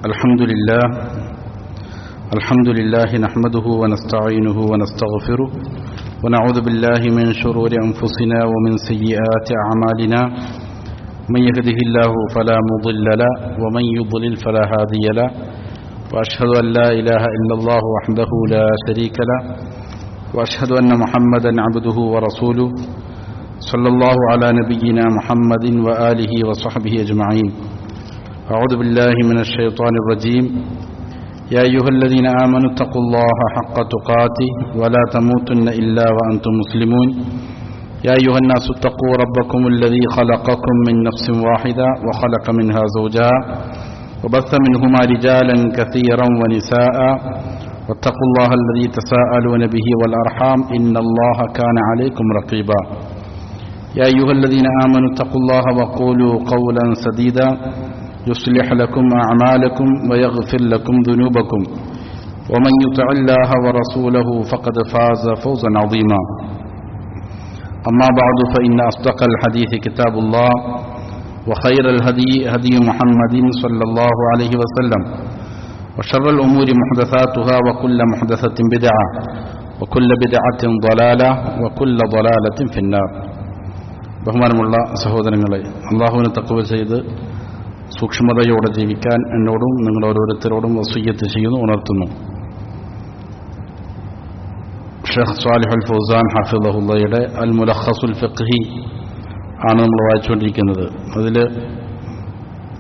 الحمد لله نحمده ونستعينه ونستغفره ونعوذ بالله من شرور أنفسنا ومن سيئات أعمالنا من يهده الله فلا مضل له ومن يضلل فلا هادي له وأشهد أن لا إله إلا الله وحده لا شريك له وأشهد أن محمدا عبده ورسوله صلى الله على نبينا محمد وآله وصحبه أجمعين. أعوذ بالله من الشيطان الرجيم. يا أيها الذين آمنوا اتقوا الله حق تقاته ولا تموتن إلا وأنتم مسلمون. يا أيها الناس اتقوا ربكم الذي خلقكم من نفس واحدة وخلق منها زوجها وبث منهما رجالا كثيرا ونساء واتقوا الله الذي تساءلون به والأرحام إن الله كان عليكم رقيبا. يا أيها الذين آمنوا اتقوا الله وقولوا قولا سديدا يصلح لكم أعمالكم ويغفر لكم ذنوبكم ومن يطع الله ورسوله فقد فاز فوزا عظيما. أما بعد فإن أصدق الحديث كتاب الله وخير الهدي هدي محمد صلى الله عليه وسلم وشر الأمور محدثاتها وكل محدثة بدعة وكل بدعة ضلالة وكل ضلالة في النار. ബഹുമാനമുള്ള സഹോദരങ്ങളെ, അല്ലാഹുവിനെ തഖ്വ ചെയ്ത് സൂക്ഷ്മതയോടെ ജീവിക്കാൻ എന്നോടും നിങ്ങൾ ഓരോരുത്തരോടും വസിയ്യത്ത് ചെയ്യുന്നു, ഉണർത്തുന്നു. ഷെയ്ഖ് സ്വാലിഹ് അൽ ഫൗസാൻ ഹഫിളഹുള്ളയുടെ അൽ മുലഖസുൽ ഫിഖ്ഹി ആണ് നമ്മൾ വായിച്ചുകൊണ്ടിരിക്കുന്നത്. അതിൽ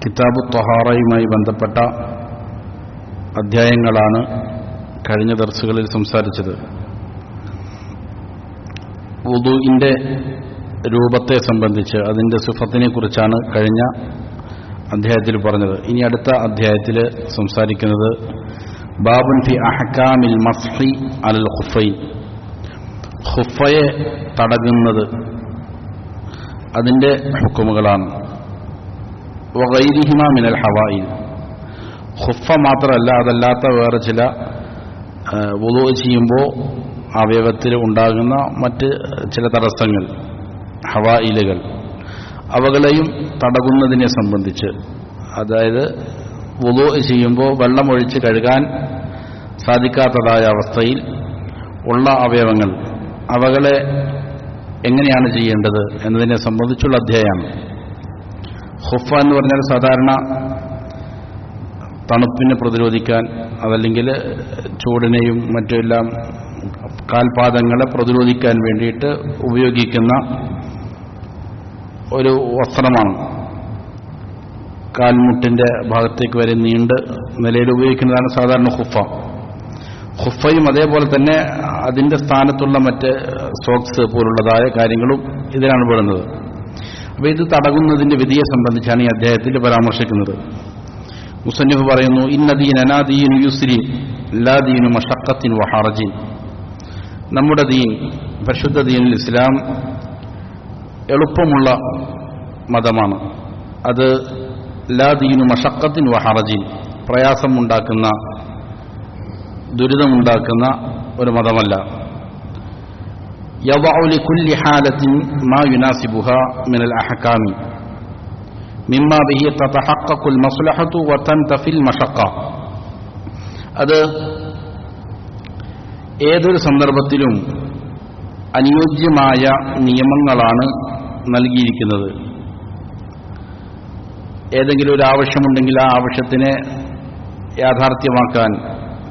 കിതാബു ത്വഹാറയുമായി ബന്ധപ്പെട്ട അധ്യായങ്ങളാണ് കഴിഞ്ഞ ദർസുകളിൽ സംസാരിച്ചത്. വുദൂഇന്റെ രൂപത്തെ സംബന്ധിച്ച് അതിൻ്റെ സിഫത്തിനെ കുറിച്ചാണ് കഴിഞ്ഞ അധ്യായത്തിൽ പറഞ്ഞത്. ഇനി അടുത്ത അധ്യായത്തിൽ സംസാരിക്കുന്നത് ബാബുൻ ഫി അഹ്കാമിൽ മസ്ഹി അലൽ ഖുഫൈൻ, ഖുഫയെ തടകുന്നത് അതിൻ്റെ ഹുക്കുമുകളാണ്. വഗൈരിഹിമ മിനൽ ഹവായിൽ, ഖുഫ മാത്രമല്ല അതല്ലാത്ത വേറെ ചില വുളൂ ചെയ്യുമ്പോൾ അവയവത്തിൽ ഉണ്ടാകുന്ന മറ്റ് ചില തടസ്സങ്ങൾ, ഹവായിലുകൾ, അവകളെയും തടകുന്നതിനെ സംബന്ധിച്ച്, അതായത് വുളൂ ചെയ്യുമ്പോൾ വെള്ളമൊഴിച്ച് കഴുകാൻ സാധിക്കാത്തതായ അവസ്ഥയിൽ ഉള്ള അവയവങ്ങൾ, അവകളെ എങ്ങനെയാണ് ചെയ്യേണ്ടത് എന്നതിനെ സംബന്ധിച്ചുള്ള അധ്യായമാണ്. ഖുഫ എന്ന് പറഞ്ഞാൽ സാധാരണ തണുപ്പിനെ പ്രതിരോധിക്കാൻ, അതല്ലെങ്കിൽ ചൂടിനെയും മറ്റുമെല്ലാം കാൽപാദങ്ങളെ പ്രതിരോധിക്കാൻ വേണ്ടിയിട്ട് ഉപയോഗിക്കുന്ന ഒരു വസ്ത്രമാണ്. കാൽമുട്ടിന്റെ ഭാഗത്തേക്ക് വരെ നീണ്ട് നിലയിൽ ഉപയോഗിക്കുന്നതാണ് സാധാരണ ഖുഫ. ഖുഫയും അതേപോലെ തന്നെ അതിന്റെ സ്ഥാനത്തുള്ള മറ്റ് സോക്സ് പോലുള്ളതായ കാര്യങ്ങളും ഇതിലാണ് പെടുന്നത്. അപ്പോൾ ഇത് തടകുന്നതിന്റെ വിധിയെ സംബന്ധിച്ചാണ് ഈ അധ്യായത്തിൽ പരാമർശിക്കുന്നത്. മുസന്നിഫ് പറയുന്നു, ഇന്ന ദീനനാ ദീനു യുസ്രിൻ ലാ ദീനു മശഖത്തിൻ വഹറജിൻ. നമ്മുടെ ദീൻ, പരിശുദ്ധ ദീനുൽ ഇസ്ലാം എളുപ്പമുള്ള മതമാണ്. അത് ലാ ദീനു മശഖത്തിൻ വഹറജിൻ, പ്രയാസമുണ്ടാക്കുന്ന, ദുരിതമുണ്ടാക്കുന്ന ഒരു മതമല്ല. യദഉ ലികുല്ലി ഹാലത്തിൻ മാ യുനാസിബുഹാ മിനൽ അഹ്കാമി മിമ്മാ ബിഹി തതഹഖഖുൽ മസ്ലഹതു വതൻതഫിൽ മശഖ. അത് ഏതൊരു സന്ദർഭത്തിലും അനുയോജ്യമായ നിയമങ്ങളാണ് നൽകിയിരിക്കുന്നത്. ഏതെങ്കിലും ഒരു ആവശ്യമുണ്ടെങ്കിൽ ആ ആവശ്യത്തിനെ യാഥാർത്ഥ്യമാക്കാൻ,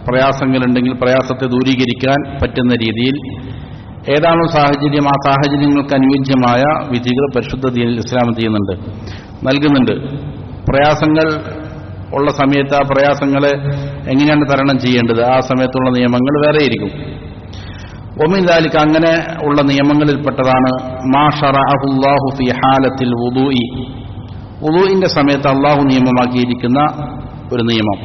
പ്രയാസങ്ങളുണ്ടെങ്കിൽ പ്രയാസത്തെ ദൂരീകരിക്കാൻ പറ്റുന്ന രീതിയിൽ ഏതാണോ സാഹചര്യം, ആ സാഹചര്യങ്ങൾക്ക് അനുയോജ്യമായ വിധികൾ പരിശുദ്ധ ദീനുൽ ഇസ്ലാം ചെയ്യുന്നുണ്ട്, നൽകുന്നുണ്ട്. പ്രയാസങ്ങൾ ഉള്ള സമയത്ത് ആ പ്രയാസങ്ങളെ എങ്ങനെയാണ് തരണം ചെയ്യേണ്ടത്, ആ സമയത്തുള്ള നിയമങ്ങൾ വേറെയിരിക്കും. ഒമിൻ ദാലിക, അങ്ങനെ ഉള്ള നിയമങ്ങളിൽപ്പെട്ടതാണ് മാ ശറഅഹുല്ലാഹു ഫി ഹാലത്തിൽ വുദൂഇ, വുദൂഇന്റെ സമയത്ത് അല്ലാഹു നിയമമാക്കിയിരിക്കുന്ന ഒരു നിയമം.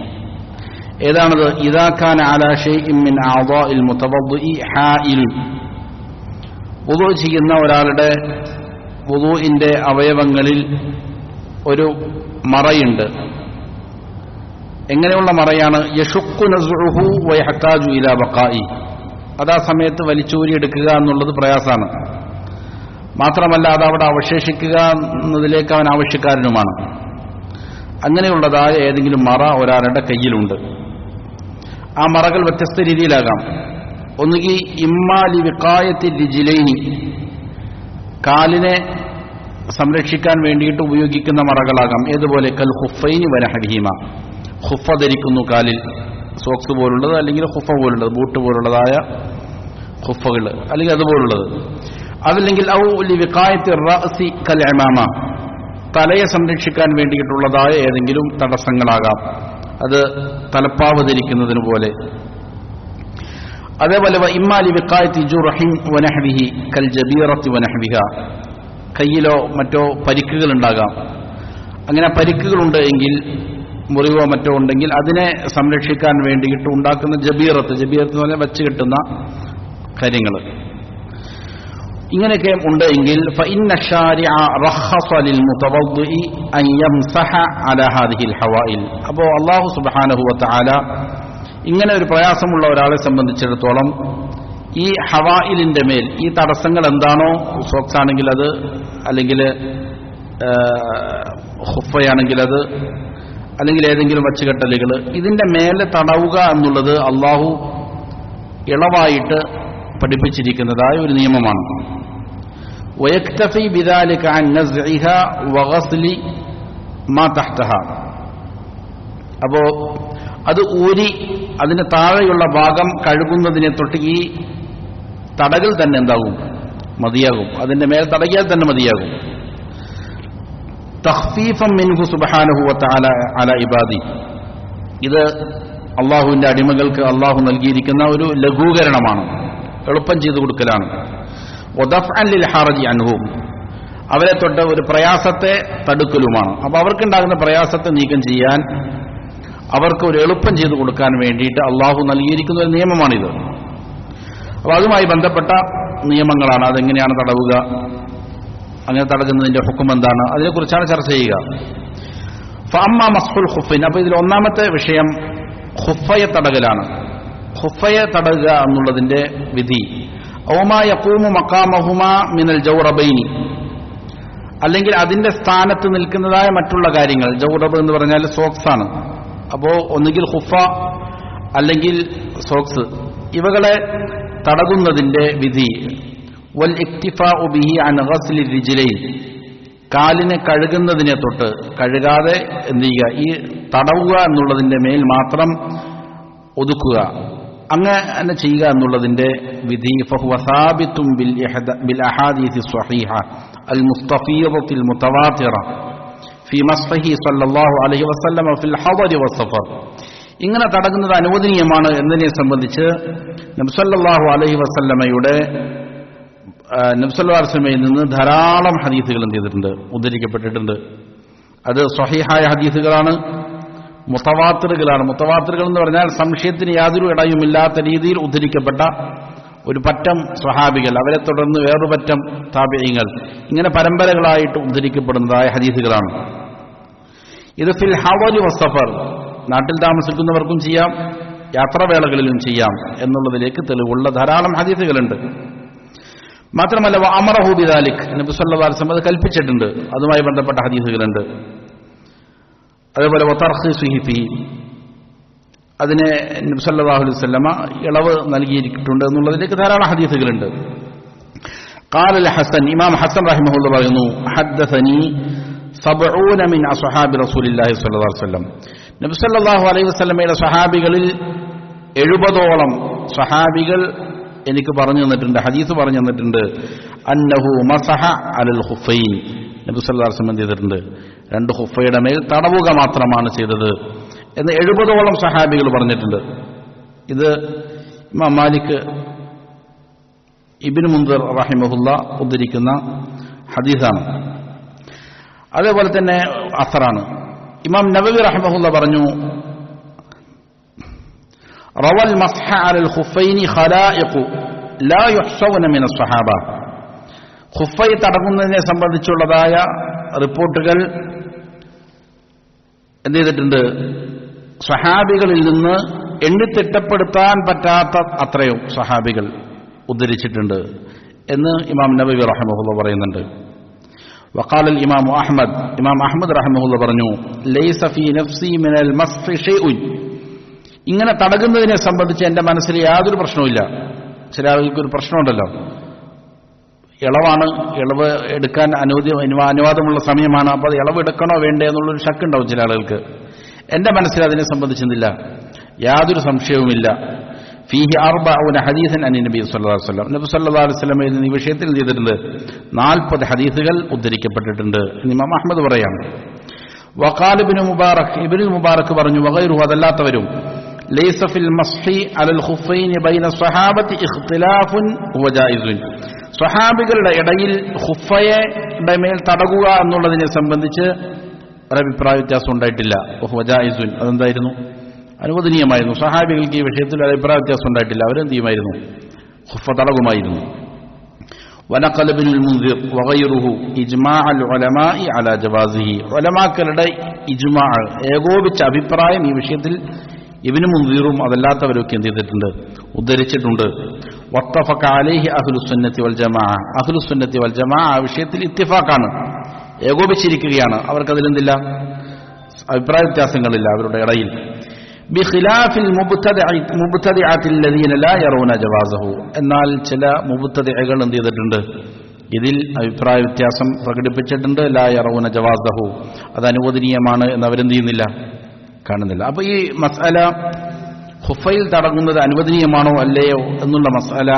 ഏതാണത്? ഇദാ കാന അലാ ഷൈഇൻ മിൻ അഅദാഇൽ മുതവദ്ദിഇ ഹായിൽ, വുദൂ ചെയ്യുന്ന ഒരാളുടെ വുദൂഇന്റെ അവയവങ്ങളിൽ ഒരു മറയുണ്ട്. എങ്ങനെയുള്ള മറയാണ്? യശുഖു നസ്ഉഹു വയഹ്താജു ഇലാ ബഖാഇ, അതാ സമയത്ത് വലിച്ചൂരിയെടുക്കുക എന്നുള്ളത് പ്രയാസമാണ്. മാത്രമല്ല അത് അവിടെ അവശേഷിക്കുക എന്നതിലേക്ക് അവൻ ആവശ്യക്കാരനുമാണ്. അങ്ങനെയുള്ളതായ ഏതെങ്കിലും മറ ഒരാളുടെ കയ്യിലുണ്ട്. ആ മറകൾ വ്യത്യസ്ത രീതിയിലാകാം. ഒന്നുകിൽ ഇമ്മാലി വിഖായത്തി രിജിലൈനി, കാലിനെ സംരക്ഷിക്കാൻ വേണ്ടിയിട്ട് ഉപയോഗിക്കുന്ന മറകളാകാം. ഏതുപോലെ കൽ ഖുഫൈനി വനഹബിഹിമ, ഖുഫ ധരിക്കുന്നു കാലിൽ, സോക്സ് പോലുള്ളത് അല്ലെങ്കിൽ ഖുഫ പോലുള്ളത്, ബൂട്ട് പോലുള്ളതായ ഖുഫകൾ അല്ലെങ്കിൽ അതുപോലുള്ളത്. അതല്ലെങ്കിൽ ഔ ലി വിഖായത്തി റഅസി കൽ ഇമാമ, തലയെ സംരക്ഷിക്കാൻ വേണ്ടിയിട്ടുള്ളതായ ഏതെങ്കിലും തടസ്സങ്ങളാകാം, അത് തലപ്പാവ് ധരിക്കുന്നതിന് പോലെ. അതേപോലെ ഇമ്മാലി വിഖായത്തി ജുർഹിൻ വനഹ്വിഹി കൽ ജബീറത്തി വനഹ്വിഹ, കയ്യിലോ മറ്റോ പരിക്കുകൾ ഉണ്ടാകാം. അങ്ങനെ പരിക്കുകളുണ്ട് എങ്കിൽ, മുറിവോ മറ്റോ ഉണ്ടെങ്കിൽ അതിനെ സംരക്ഷിക്കാൻ വേണ്ടിയിട്ട് ഉണ്ടാക്കുന്ന ജബീറത്ത് എന്ന് പറഞ്ഞാൽ വച്ച് കെട്ടുന്ന കാര്യങ്ങൾ, ഇങ്ങനെയൊക്കെ ഉണ്ട് എങ്കിൽ ഫഇന്ന ശാരിഅ റഖസ ലിൽ മുതവദ്ദിഇ അൻ യംസഹ അലാ ഹാദിഹിൽ ഹവായിൽ. അപ്പോൾ അല്ലാഹു സുബ്ഹാനഹു വ തആല ഇങ്ങനെ ഒരു പ്രയാസമുള്ള ഒരാളെ സംബന്ധിച്ചിടത്തോളം ഈ ഹവായിലിന്റെ മേൽ, ഈ തടസ്സങ്ങൾ എന്താണോ, സോക്സ് ആണെങ്കിൽ അത്, അല്ലെങ്കിൽ ഖുഫയാണെങ്കിൽ അത്, അല്ലെങ്കിൽ ഏതെങ്കിലും വച്ചുകെട്ടലുകൾ, ഇതിന്റെ മേലെ തടവുക എന്നുള്ളത് അള്ളാഹു ഇളവായിട്ട് പഠിപ്പിച്ചിരിക്കുന്നതായ ഒരു നിയമമാണ്. വയക്തഫി ബിദാലിക അൻ നസ്ഇഹ വഗസ്ലി മാ തഹ്തഹ, അപ്പോ അത് ഊരി അതിന് താഴെയുള്ള ഭാഗം കഴുകുന്നതിനെ തൊട്ട് ഈ തടകൽ തന്നെ എന്താകും, മതിയാകും. അതിന്റെ മേൽ തടകിയാൽ തന്നെ മതിയാകും. തഖ്ഫീഫൻ മിൻഹു സുബ്ഹാനഹു വ തആല അലാ ഇബാദി, ഇത് അള്ളാഹുവിന്റെ അടിമകൾക്ക് അള്ളാഹു നൽകിയിരിക്കുന്ന ഒരു ലഘൂകരണമാണ്, എളുപ്പം ചെയ്തു കൊടുക്കലാണ്. വദഫ്അൻ ലിൽ ഹറജി അൻഹും, അവരെ തൊട്ട് ഒരു പ്രയാസത്തെ തടുക്കലുമാണ്. അപ്പോൾ അവർക്കുണ്ടാകുന്ന പ്രയാസത്തെ നീക്കം ചെയ്യാൻ, അവർക്ക് ഒരു എളുപ്പം ചെയ്തു കൊടുക്കാൻ വേണ്ടിയിട്ട് അള്ളാഹു നൽകിയിരിക്കുന്ന ഒരു നിയമമാണിത്. അപ്പോൾ അതുമായി ബന്ധപ്പെട്ട നിയമങ്ങളാണ്. അതെങ്ങനെയാണ് തടവുക, അങ്ങനെ തടകുന്നതിന്റെ ഹുക്കം എന്താണ്, അതിനെക്കുറിച്ചാണ് ചർച്ച ചെയ്യുക. ഫഅമ്മാ മസ്ഹുൽ ഖുഫൈൻ, അപ്പോൾ ഇതിൽ ഒന്നാമത്തെ വിഷയം ഖുഫയെ തടകലാണ്. ഖുഫയെ തടകുക എന്നുള്ളതിന്റെ വിധി, ഔമാ യഖൂമു മഖാമഹുമാ മിനൽ ജൗറബൈനി, അല്ലെങ്കിൽ അതിന്റെ സ്ഥാനത്ത് നിൽക്കുന്നതായ മറ്റുള്ള കാര്യങ്ങൾ. ജൗറബ് എന്ന് പറഞ്ഞാൽ സോക്സ് ആണ്. അപ്പോ ഒന്നുകിൽ ഖുഫ അല്ലെങ്കിൽ സോക്സ്, ഇവകളെ തടകുന്നതിന്റെ വിധി. വൽ ഇക്തിഫാഉ ബിഹി അൻ ഗസ്ലി റിജ്ലൈൻ, കാലിനെ കഴുകുന്നതിനെ തൊട്ട്, കഴുകാതെ എന്ത് ചെയ്യുക, ഈ തടവുക എന്നുള്ളതിന്റെ മേൽ മാത്രം ഒതുക്കുക, അങ്ങനെ ചെയ്യുക എന്നുള്ളതിന്റെ വിധി. ഫഹുവ സാബിത്തുൻ ബിൽ അഹാദീസി സ്വഹീഹ അൽ മുസ്തഫീദത്തിൽ മുതവാത്തിറ ഫി മസ്ഫഹി സല്ലല്ലാഹു അലൈഹി വസല്ലം ഫിൽ ഹദരി വസ്സഫർ. ഇങ്ങനെ തടകുന്നത് അനുവദനീയമാണ് എന്നതിനെ സംബന്ധിച്ച് നബി സല്ലല്ലാഹു അലൈഹി വസല്ലമയുടെ നബി സല്ലല്ലാഹു അലൈഹി വസല്ലമയിൽ നിന്ന് ധാരാളം ഹദീസുകൾ എന്ത് ചെയ്തിട്ടുണ്ട്, ഉദ്ധരിക്കപ്പെട്ടിട്ടുണ്ട്. അത് സ്വഹീഹായ ഹദീസുകളാണ്, മുതവാത്തിറുകളാണ്. മുതവാത്തിറുകൾ എന്ന് പറഞ്ഞാൽ സംശയത്തിന് യാതൊരു ഇടയുമില്ലാത്ത രീതിയിൽ ഉദ്ധരിക്കപ്പെട്ട ഒരു പറ്റം സ്വഹാബികൾ, അവരെ തുടർന്ന് വേറൊരു പറ്റം താബിഈങ്ങൾ, ഇങ്ങനെ പരമ്പരകളായിട്ട് ഉദ്ധരിക്കപ്പെടുന്നതായ ഹദീസുകളാണ്. ഇത് ഫിൽ ഹവലി വസ്സഫർ, നാട്ടിൽ താമസിക്കുന്നവർക്കും ചെയ്യാം, യാത്രാവേളകളിലും ചെയ്യാം എന്നുള്ളതിലേക്ക് തെളിവുള്ള ധാരാളം ഹദീസുകളുണ്ട്. മാത്രമല്ല അമറഹു ബിദാലിക്, നബി സല്ലല്ലാഹു അലൈഹി വസല്ലം അത് കൽപ്പിച്ചിട്ടുണ്ട്, അതുമായി ബന്ധപ്പെട്ട ഹദീസുകളുണ്ട്. അതേപോലെ വതർഖീസുഹി ഫീ, അതിനെ നബി സല്ലല്ലാഹു അലൈഹി വസല്ലം ഇളവ് നൽകിയിട്ടുണ്ട് എന്നുള്ളതിലേക്ക് ധാരാളം ഹദീസുകളുണ്ട്. ഖാല അൽ ഹസൻ, ഇമാം ഹസൻ റഹിമഹുല്ലാഹ് പറയുന്നു, ഹദ്ദസനി 70 മിൻ അസ്ഹാബി റസൂലില്ലാഹി സ്വല്ലല്ലാഹു അലൈഹി വസല്ലം, നബി സല്ലല്ലാഹു അലൈഹി വസല്ലമയുടെ സ്വഹാബികളിൽ 70ഓളം സ്വഹാബികൾ എനിക്ക് പറഞ്ഞു തന്നിട്ടുണ്ട്, ഹദീസ് പറഞ്ഞു തന്നിട്ടുണ്ട്. അന്നഹു മസഹ അലൽ ഖുഫൈൻ, നബി സല്ലല്ലാഹു അലൈഹി വസല്ലം ചെയ്തിട്ടുണ്ട്, രണ്ട് ഖുഫയുടെ മേൽ തടവുക മാത്രമാണ് ചെയ്തത് എന്ന് 70ഓളം സഹാബികൾ പറഞ്ഞിട്ടുണ്ട്. ഇത് ഇമാം മാലിക്, ഇബ്നു മുൻദിർ റഹിമഹുല്ലാ ഉദ്ധരിക്കുന്ന ഹദീസാണ്. അതേപോലെ തന്നെ അസറാണ്. ഇമാം നബവി റഹിമഹുല്ലാ പറഞ്ഞു, റവൽ മസ്ഹ അലൽ ഖുഫൈനി ഖലായിഖു ലാ യുഹ്സൗന മിന സ്വഹാബ, ഖുഫൈ തടങ്ങുന്നതിനെ സംബന്ധിച്ചുള്ളതായ റിപ്പോർട്ടുകൾ എന്ത് ചെയ്തിട്ടുണ്ട്, സ്വഹാബികളിൽ നിന്ന് എണ്ണിത്തിട്ടപ്പെടുത്താൻ പറ്റാത്ത അത്രയും സ്വഹാബികൾ ഉദ്ധരിച്ചിട്ടുണ്ട് എന്ന് ഇമാം നബവി റഹിമഹുല്ലാഹ് പറയുന്നുണ്ട്. വഖാല ഇമാം അഹ്മദ് റഹിമഹുല്ലാഹ് പറഞ്ഞു ലൈസ ഫീ നഫ്സി മിനൽ മസ്ഹി ഷൈഉൻ, ഇങ്ങനെ തടകുന്നതിനെ സംബന്ധിച്ച് എന്റെ മനസ്സിൽ യാതൊരു പ്രശ്നവുമില്ല. ചില ആളുകൾക്ക് ഒരു പ്രശ്നമുണ്ടല്ലോ, ഇളവ് എടുക്കാൻ അനുവാദമുള്ള സമയമാണ്, അപ്പോൾ അത് ഇളവ് എടുക്കണോ വേണ്ടേ എന്നുള്ളൊരു ശക്കുണ്ടാവും ചില ആളുകൾക്ക്. എന്റെ മനസ്സിൽ അതിനെ സംബന്ധിച്ചെന്നില്ല, യാതൊരു സംശയവുമില്ല. ഫീഹി 40 ഹദീസൻ അൻ നബി സല്ലല്ലാഹു അലൈഹി വസല്ലം, നബി സല്ലല്ലാഹു അലൈഹി വസല്ലം ഈ വിഷയത്തിൽ ചെയ്തിട്ടുണ്ട് 40 ഹദീസുകൾ ഉദ്ധരിക്കപ്പെട്ടിട്ടുണ്ട് എന്ന് ഇമാം അഹ്മദ് പറയാണ്. വഖാല ഇബ്നുൽ മുബാറക് പറഞ്ഞു വഗൈറുഹു, അതല്ലാത്തവരും ലൈസ ഫിൽ മസ്ഹി അലൽ ഖുഫൈനി ബൈന സ്വഹാബത്തി ഇഖ്തിലാഫുൻ വ ജായിസുൻ, സ്വഹാബികളുടെ ഇടയിൽ ഖുഫയുടെ മേൽ തടകുക എന്നുള്ളതിനെ സംബന്ധിച്ച് ഒരഭിപ്രായ വ്യത്യാസം ഉണ്ടായിട്ടില്ല. വ ജായിസുൻ, അതെന്തായിരുന്നു? അനുവദനീയമായിരുന്നു. സ്വഹാബികൾക്ക് ഈ വിഷയത്തിൽ അഭിപ്രായ വ്യത്യാസം ഉണ്ടായിട്ടില്ല, അവരെന്ത് ചെയ്യുമായിരുന്നു? ഖുഫ തടകുമായിരുന്നു. വനഖല ഇബ്നുൽ മുൻദിർ വഗൈറുഹു ഇജ്മാഅൽ ഉലമാഇ അലാ ജവാസിഹി, ഉലമാക്കളുടെ ഇജ്മാഅ, ഏകോപിച്ച അഭിപ്രായം ഈ വിഷയത്തിൽ ഇബ്നു മുൻദിറും അതല്ലാത്തവരൊക്കെ എന്ത് ചെയ്തിട്ടുണ്ട്? ഉദ്ധരിച്ചിട്ടുണ്ട്. വത്തഫഖ അലൈഹി അഹ്ലുസുന്നത്തി വൽ ജമാഅ, അഹ്ലുസുന്നത്തി വൽ ജമാഅ ആ വിഷയത്തിൽ ഇത്തിഫാഖാണ്, ഏകോപിച്ചിരിക്കുകയാണ്. അവർക്കതിലെന്തില്ല? അഭിപ്രായ വ്യത്യാസങ്ങളില്ല അവരുടെ ഇടയിൽ. ബിഖിലാഫിൽ മുബ്തദിഅത്തി അല്ലദീന ലാ യറൂന ജവാസഹു, എന്നാൽ ചില മുബ്തദിഅകൾ എന്ത് ചെയ്തിട്ടുണ്ട്? ഇതിൽ അഭിപ്രായ വ്യത്യാസം പ്രകടിപ്പിച്ചിട്ടുണ്ട്. ലാ യറൂന ജവാസഹു, അത് അനുവദനീയമാണ് എന്നവരെന്ത് ചെയ്യുന്നില്ല? കാണുന്നില്ല. അപ്പൊ ഈ മസ്അല ഖുഫയിൽ തടങ്ങുന്നത് അനുവദനീയമാണോ അല്ലയോ എന്നുള്ള മസ്അല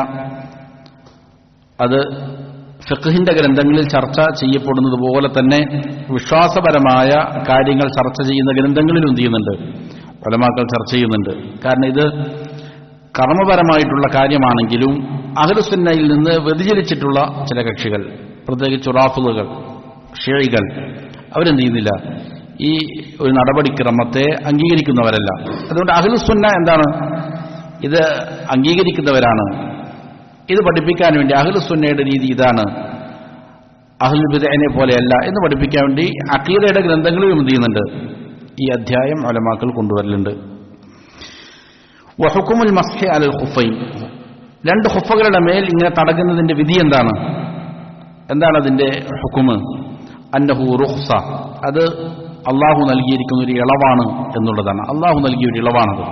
അത് ഫിഖ്ഹിന്റെ ഗ്രന്ഥങ്ങളിൽ ചർച്ച ചെയ്യപ്പെടുന്നത് പോലെ തന്നെ വിശ്വാസപരമായ കാര്യങ്ങൾ ചർച്ച ചെയ്യുന്ന ഗ്രന്ഥങ്ങളിലും എന്ത് ചെയ്യുന്നുണ്ട്? ഉലമാക്കൾ ചർച്ച ചെയ്യുന്നുണ്ട്. കാരണം ഇത് കർമ്മപരമായിട്ടുള്ള കാര്യമാണെങ്കിലും അഹ്ലുസുന്നയിൽ നിന്ന് വ്യതിചലിച്ചിട്ടുള്ള ചില കക്ഷികൾ, പ്രത്യേകിച്ച് റാഫിളുകൾ, ഷിയകൾ, അവരെന്ത് ചെയ്യുന്നില്ല? ഈ ഒരു നടപടിക്രമത്തെ അംഗീകരിക്കുന്നവരല്ല. അതുകൊണ്ട് അഹ്ലുസുന്ന എന്താണ്? ഇത് അംഗീകരിക്കുന്നവരാണ്. ഇത് പഠിപ്പിക്കാൻ വേണ്ടി അഹ്ലുസുന്നയുടെ രീതി ഇതാണ്, അഹ്ലുൽ ബിദ്അനെ പോലെയല്ല എന്ന് പഠിപ്പിക്കാൻ വേണ്ടി അഖീദയുടെ ഗ്രന്ഥങ്ങളിലും എന്ത് ചെയ്യുന്നുണ്ട്? ഈ അധ്യായം ഉലമാക്കൾ കൊണ്ടുവരലുണ്ട്. വഹുക്കുമുൽ മസ്ഹി അലൽ ഖുഫൈൻ, രണ്ട് ഖുഫകളുടെ മേൽ ഇങ്ങനെ തടകുന്നതിന്റെ വിധി എന്താണ്? എന്താണ് അതിന്റെ ഹുക്കുമ്? അന്നഹു റുഖ്സ, അത് അള്ളാഹു നൽകിയിരിക്കുന്ന ഒരു ഇളവാണ് എന്നുള്ളതാണ്. അള്ളാഹു നൽകിയ ഒരു ഇളവാണത്.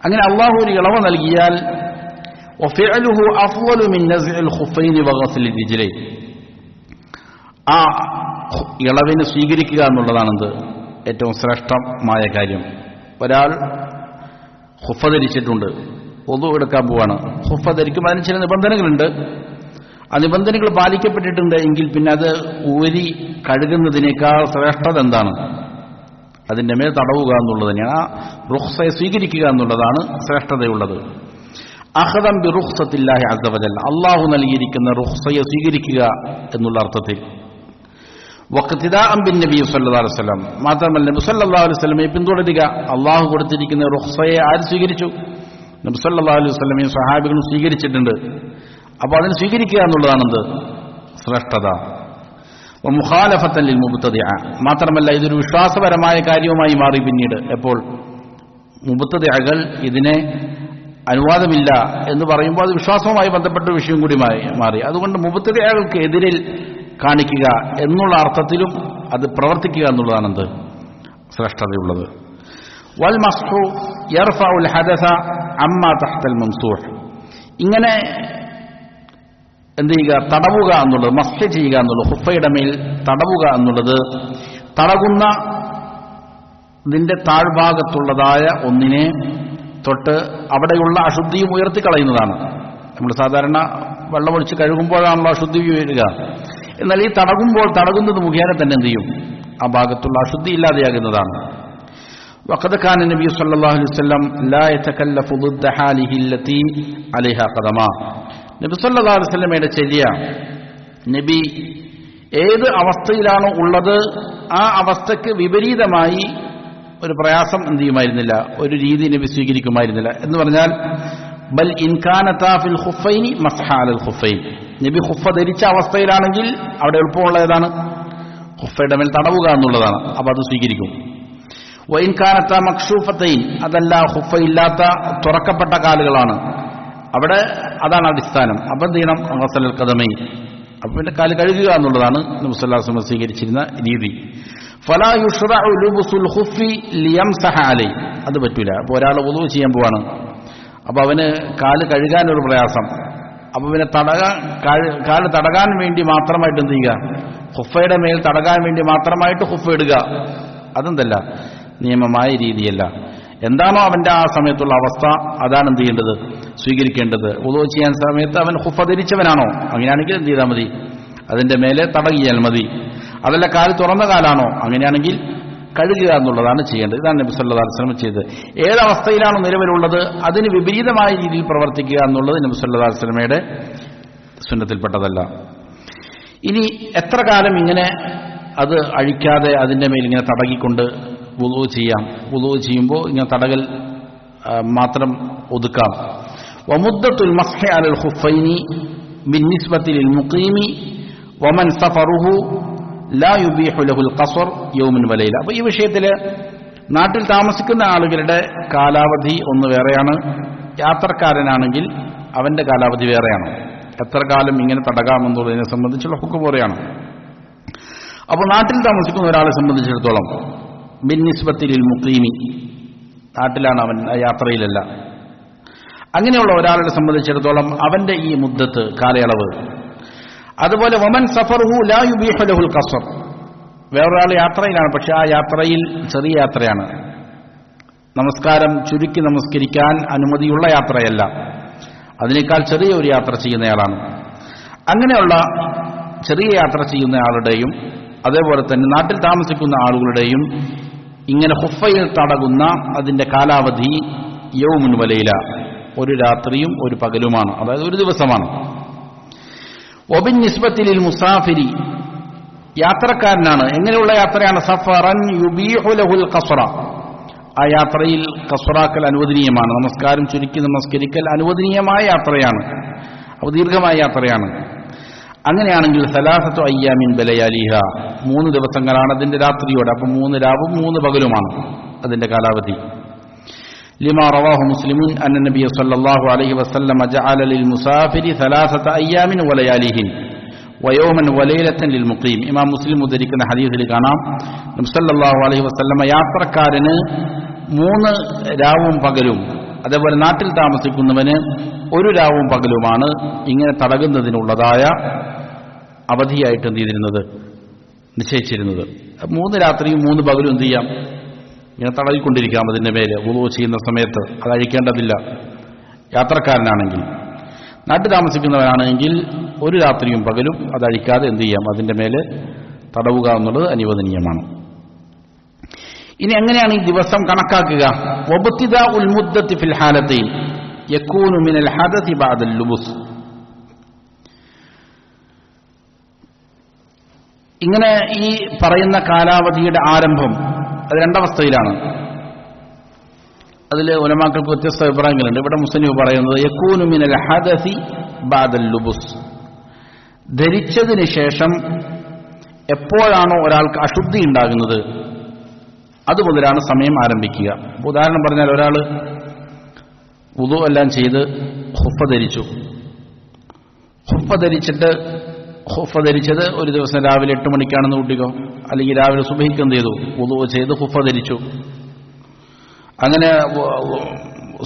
അങ്ങനെ അള്ളാഹു ഒരു ഇളവ് നൽകിയാൽ വഫിഅലുഹു അഫ്ളലു മിൻ നസ്ഇൽ ഖുഫൈനി വഗസ്ലി റിജ്ലൈൻ, ആ ഇളവിനെ സ്വീകരിക്കുക എന്നുള്ളതാണെന്ത്? ഏറ്റവും ശ്രേഷ്ഠമായ കാര്യം. ഒരാൾ ഖുഫ ധരിച്ചിട്ടുണ്ട്, വുളു എടുക്കാൻ പോവാണ്. ഖുഫ ധരിക്കുമ്പോൾ അതിന് ചില നിബന്ധനകളുണ്ട്. ആ നിബന്ധനകൾ പാലിക്കപ്പെട്ടിട്ടുണ്ട് എങ്കിൽ പിന്നെ അത് ഊരി കഴുകുന്നതിനേക്കാൾ ശ്രേഷ്ഠത എന്താണ്? അതിന്റെ മേൽ തടവുക എന്നുള്ളത് തന്നെയാണ്. ആ റുഖ്സയെ സ്വീകരിക്കുക എന്നുള്ളതാണ് ശ്രേഷ്ഠതയുള്ളത്. അഖദൻ ബി റുഖ്സത്തില്ലാഹി അസ്സ വജൽ, അല്ലാഹു നൽകിയിരിക്കുന്ന റുഖ്സയെ സ്വീകരിക്കുക എന്നുള്ള അർത്ഥത്തിൽ. വഖ്തിദാഅൻ ബിൻ നബി സല്ലല്ലാഹു അലൈഹി വസല്ലം, മാത്രമല്ല നബി സല്ലല്ലാഹു അലൈഹി വസല്ലമയെ പിന്തുടരുക. അല്ലാഹു കൊടുത്തിരിക്കുന്ന റുഖ്സയെ ആര് സ്വീകരിച്ചു? നബി സല്ലല്ലാഹു അലൈഹി വസല്ലമയും സ്വഹാബികളും സ്വീകരിച്ചിട്ടുണ്ട്. അപ്പോൾ അതിന് സ്വീകരിക്കുക എന്നുള്ളതാണെന്ത്? ശ്രേഷ്ഠത. മുഖാലഫത്തൻ ലിൽ മുബ്തദിഅ, മാത്രമല്ല ഇതൊരു വിശ്വാസപരമായ കാര്യവുമായി മാറി പിന്നീട്. എപ്പോൾ മുബ്തദിഅകൾ ഇതിനെ അനുവാദമില്ല എന്ന് പറയുമ്പോൾ അത് വിശ്വാസവുമായി ബന്ധപ്പെട്ട വിഷയം കൂടി മാറി. അതുകൊണ്ട് മുബ്തദിഅകൾക്ക് എതിരിൽ കാണിക്കുക എന്നുള്ള അർത്ഥത്തിലും അത് പ്രവർത്തിക്കുക എന്നുള്ളതാണെന്ത്? ശ്രേഷ്ഠതയുള്ളത്. വൽ മസ്ഹു യർഫഉൽ ഹദസ അമ്മാ തഹ്തൽ മംസൂഹ്, ഇങ്ങനെ എന്ത് ചെയ്യുക? തടവുക എന്നുള്ളത്, മസ്ഹ് ചെയ്യുക എന്നുള്ളത്, ഖുഫയുടെ മേൽ തടവുക എന്നുള്ളത് തടകുന്ന ഇതിന്റെ താഴ്ഭാഗത്തുള്ളതായ ഒന്നിനെ തൊട്ട് അവിടെയുള്ള അശുദ്ധിയും ഉയർത്തിക്കളയുന്നതാണ്. നമ്മൾ സാധാരണ വെള്ളമൊഴിച്ച് കഴുകുമ്പോഴാണല്ലോ അശുദ്ധി വരിക. എന്നാൽ ഈ തടകുന്നത് മുഖേന തന്നെ എന്ത് ചെയ്യും? ആ ഭാഗത്തുള്ള അശുദ്ധി ഇല്ലാതെയാകുന്നതാണ്. വഖദ് കാന നബി സല്ലല്ലാഹു അലൈഹി വസല്ലം ലാ യതകല്ലഫു ضد حاله التي عليها قدما, നബി സല്ലല്ലാഹു അലൈഹി വസല്ലമയുടെ ചര്യ, നബി ഏത് അവസ്ഥയിലാണോ ഉള്ളത് ആ അവസ്ഥയ്ക്ക് വിപരീതമായി ഒരു പ്രയാസം എന്ത് ചെയ്യുമായിരുന്നില്ല, ഒരു രീതി നബി സ്വീകരിക്കുമായിരുന്നില്ല. എന്ന് പറഞ്ഞാൽ ബൽ ഇൻകാനതാ ഫിൽ ഖുഫൈനി മസ്ഹ അലൽ ഖുഫൈൻ, നബി ഖുഫ ധരിച്ച അവസ്ഥയിലാണെങ്കിൽ അവിടെ എളുപ്പമുള്ള ഏതാണ്? ഖുഫയുടെ മേൽ തടവുക എന്നുള്ളതാണ്. അപ്പോൾ അത് സ്വീകരിക്കും. വ ഇൻകാനതാ മക്ശൂഫത്തൈൻ, അതല്ല ഖുഫ ഇല്ലാത്ത തുറക്കപ്പെട്ട കാലുകളാണ്, അവിടെ അതാണ് അടിസ്ഥാനം. അപ്പം എന്ത് ചെയ്യണം? ഗസ്ലൽ ഖദമൈൻ, അപ്പൊ പിന്നെ കാല് കഴുകുക എന്നുള്ളതാണ് നബി സല്ലല്ലാഹു അലൈഹി വസല്ലം സ്വീകരിച്ചിരുന്ന രീതി. ഫലാ യുശ്റഉ ലുബ്സുൽ ഖുഫി ലിയംസഹ അലൈഹി, അത് പറ്റൂല. അപ്പോൾ ഒരാൾ വുളൂ ചെയ്യാൻ പോവാണ്, അപ്പൊ അവന് കാല് കഴുകാനൊരു പ്രയാസം, അപ്പൊ പിന്നെ കാല് തടകാൻ വേണ്ടി മാത്രമായിട്ട് എന്ത് ചെയ്യുക, ഖുഫയുടെ മേൽ തടകാൻ വേണ്ടി മാത്രമായിട്ട് ഖുഫ ഇടുക, അതെന്തല്ല, നിയമമായ രീതിയല്ല. എന്താണോ അവന്റെ ആ സമയത്തുള്ള അവസ്ഥ അതാണ് എന്ത് ചെയ്യേണ്ടത്, സ്വീകരിക്കേണ്ടത്. വുളൂ ചെയ്യാൻ സമയത്ത് അവൻ ഖുഫ ധരിച്ചവനാണോ, അങ്ങനെയാണെങ്കിൽ എന്ത് ചെയ്താൽ മതി, അതിന്റെ മേലെ തടകിയാൽ മതി. അതല്ല കാല് തുറന്ന കാലാണോ, അങ്ങനെയാണെങ്കിൽ കഴുകുക എന്നുള്ളതാണ് ചെയ്യേണ്ടത്. ഇതാണ് നബി സല്ലല്ലാഹു അലൈഹി വസല്ലം ചെയ്തത്. ഏതവസ്ഥയിലാണോ നിലവിലുള്ളത് അതിന് വിപരീതമായ രീതിയിൽ പ്രവർത്തിക്കുക എന്നുള്ളത് നബി സല്ലല്ലാഹു അലൈഹി വസല്ലമയുടെ സുന്നത്തിൽപ്പെട്ടതല്ല. ഇനി എത്ര കാലം ഇങ്ങനെ അത് അഴിക്കാതെ അതിന്റെ മേൽ ഇങ്ങനെ തടകിക്കൊണ്ട് വുളൂ ചെയ്യാം? വുളൂ ചെയ്യുമ്പോൾ ഇങ്ങനെ തടകൽ മാത്രം ഒതുക്കാം. വമുദ്ദത്തുൽ മസ്ഹി അലൽ ഖുഫൈനി ബിന്നിസ്ബത്തി ലിൽ മുഖീമി വമൻ സഫറുഹു ലാ യുബീഹു ലഹുൽ ഖസ്ർ യൗമൻ വലൈല. അപ്പോൾ ഈ വിഷയത്തിൽ നാട്ടിൽ താമസിക്കുന്ന ആളുകളുടെ കാലാവധി ഒന്ന് വേറെയാണ്, യാത്രക്കാരനാണെങ്കിൽ അവന്റെ കാലാവധി വേറെയാണ്. എത്ര കാലം ഇങ്ങനെ തടകാമെന്നുള്ളതിനെ സംബന്ധിച്ചുള്ള ഹുക്കം വേറെയാണ്. അപ്പോൾ നാട്ടിൽ താമസിക്കുന്ന ഒരാളെ സംബന്ധിച്ചിടത്തോളം ബിന്നിസ്ബത്തി ലിൽ മുഖീമി, നാട്ടിലാണ് അവൻ, യാത്രയിലല്ല, അങ്ങനെയുള്ള ഒരാളെ സംബന്ധിച്ചിടത്തോളം അവന്റെ ഈ മുദ്ദത്ത് കാലയളവ്. അതുപോലെ വമൻ സഫറുഹു ലാ യുബീഹു ലഹുൽ ഖസ്ർ, വേറൊരാൾ യാത്രയിലാണ്, പക്ഷെ ആ യാത്രയിൽ ചെറിയ യാത്രയാണ്, നമസ്കാരം ചുരുക്കി നമസ്കരിക്കാൻ അനുമതിയുള്ള യാത്രയല്ല, അതിനേക്കാൾ ചെറിയ ഒരു യാത്ര ചെയ്യുന്നയാളാണ്. അങ്ങനെയുള്ള ചെറിയ യാത്ര ചെയ്യുന്നയാളുടെയും അതേപോലെ തന്നെ നാട്ടിൽ താമസിക്കുന്ന ആളുകളുടെയും ഇങ്ങനെ ഖുഫയിൽ തടകുന്ന അതിന്റെ കാലാവധി യൗമുൻ വലൈല, ഒരു രാത്രിയും ഒരു പകലുമാണ്, അതായത് ഒരു ദിവസമാണ്. വബിന്നിസ്ബത്തി ലിൽ മുസാഫിരി, യാത്രക്കാരനാണ്. എങ്ങനെയുള്ള യാത്രയാണ്? സഫറൻ യുബീഹു ലഹുൽ ഖസ്റ, ആ യാത്രയിൽ ഖസ്റാക്കൽ അനുവദനീയമാണ്, നമസ്കാരം ചുരുക്കി നമസ്കരിക്കൽ അനുവദനീയമായ യാത്രയാണ്, അപ്പോൾ ദീർഘമായ യാത്രയാണ്. അങ്ങനെയാണെങ്കിൽ സലാസത്തു അയ്യാമിൻ ബലയാലിഹ, 3 ദിവസങ്ങളാണ് അതിന്റെ രാത്രിയോടെ, അപ്പം 3 രാവും 3 പകലുമാണ് അതിന്റെ കാലാവധി. ലിമാ റവാഹു മുസ്ലിമുൻ അന്ന നബിയ സല്ലല്ലാഹു അലൈഹി വസല്ലം ജഅല ലിൽ മുസാഫിരി സലാസത അയ്യാമിൻ വലയാലിഹിൻ വയൗമൻ വലൈലതൻ ലിൽ മുഖീം. ഇമാം മുസ്ലിം ഉദ്ധരിക്കുന്ന ഹദീസിൽ കാണാം, നബി സല്ലല്ലാഹു അലൈഹി വസല്ലം യാത്രക്കാരന് 3 രാവും പകലും, അതേപോലെ നാട്ടിൽ താമസിക്കുന്നവന് 1 രാവും പകലുമാണ് ഇങ്ങനെ തടകുന്നതിനുള്ളതായ അവധിയായിട്ട് എന്ത് ചെയ്തിരുന്നത്, നിശ്ചയിച്ചിരുന്നത്. 3 രാത്രിയും 3 പകലും എന്ത് ചെയ്യാം, ഇങ്ങനെ തടവിക്കൊണ്ടിരിക്കാം അതിന്റെ മേലെ വുളൂ ചെയ്യുന്ന സമയത്ത്, അത് അഴിക്കേണ്ടതില്ല യാത്രക്കാരനാണെങ്കിൽ. നാട്ടിൽ താമസിക്കുന്നവരാണെങ്കിൽ 1 രാത്രിയും പകലും അത് അഴിക്കാതെ എന്ത് ചെയ്യാം, അതിന്റെ മേലെ തടവുക എന്നുള്ളത് അനുവദനീയമാണ്. ഇനി എങ്ങനെയാണ് ഈ ദിവസം കണക്കാക്കുക? വബ്തിദാഉൽ മുദ്ദത്തി ഫിൽ ഹാലത്തൈൻ യകൂനു മിനൽ ഹദസി ബഅദൽ ലുബുസ്. ഇങ്ങനെ ഈ പറയുന്ന കാലാവധിയുടെ ആരംഭം അത് 2 അവസ്ഥയിലാണ്. അതിൽ ഉലമാക്കൾക്ക് വ്യത്യസ്ത അഭിപ്രായങ്ങളുണ്ട്. ഇവിടെ മുസ്ലിം പറയുന്നത് യകൂനു മിനൽ ഹദസി ബഅദൽ ലുബുസ്, ധരിച്ചതിന് ശേഷം എപ്പോഴാണോ ഒരാൾക്ക് അശുദ്ധി ഉണ്ടാകുന്നത് അതുമുതലാണ് സമയം ആരംഭിക്കുക. ഉദാഹരണം പറഞ്ഞാൽ ഒരാൾ വുളൂ എല്ലാം ചെയ്ത് ഖുഫ ധരിച്ചു, ഖുഫ ധരിച്ചത് ഒരു ദിവസം രാവിലെ 8 മണിക്കാണെന്ന് കൂട്ടിക്കോ, അല്ലെങ്കിൽ രാവിലെ സുബഹിക്ക് എന്ത് ചെയ്തു, വുളൂ ചെയ്ത് ഖുഫ ധരിച്ചു, അങ്ങനെ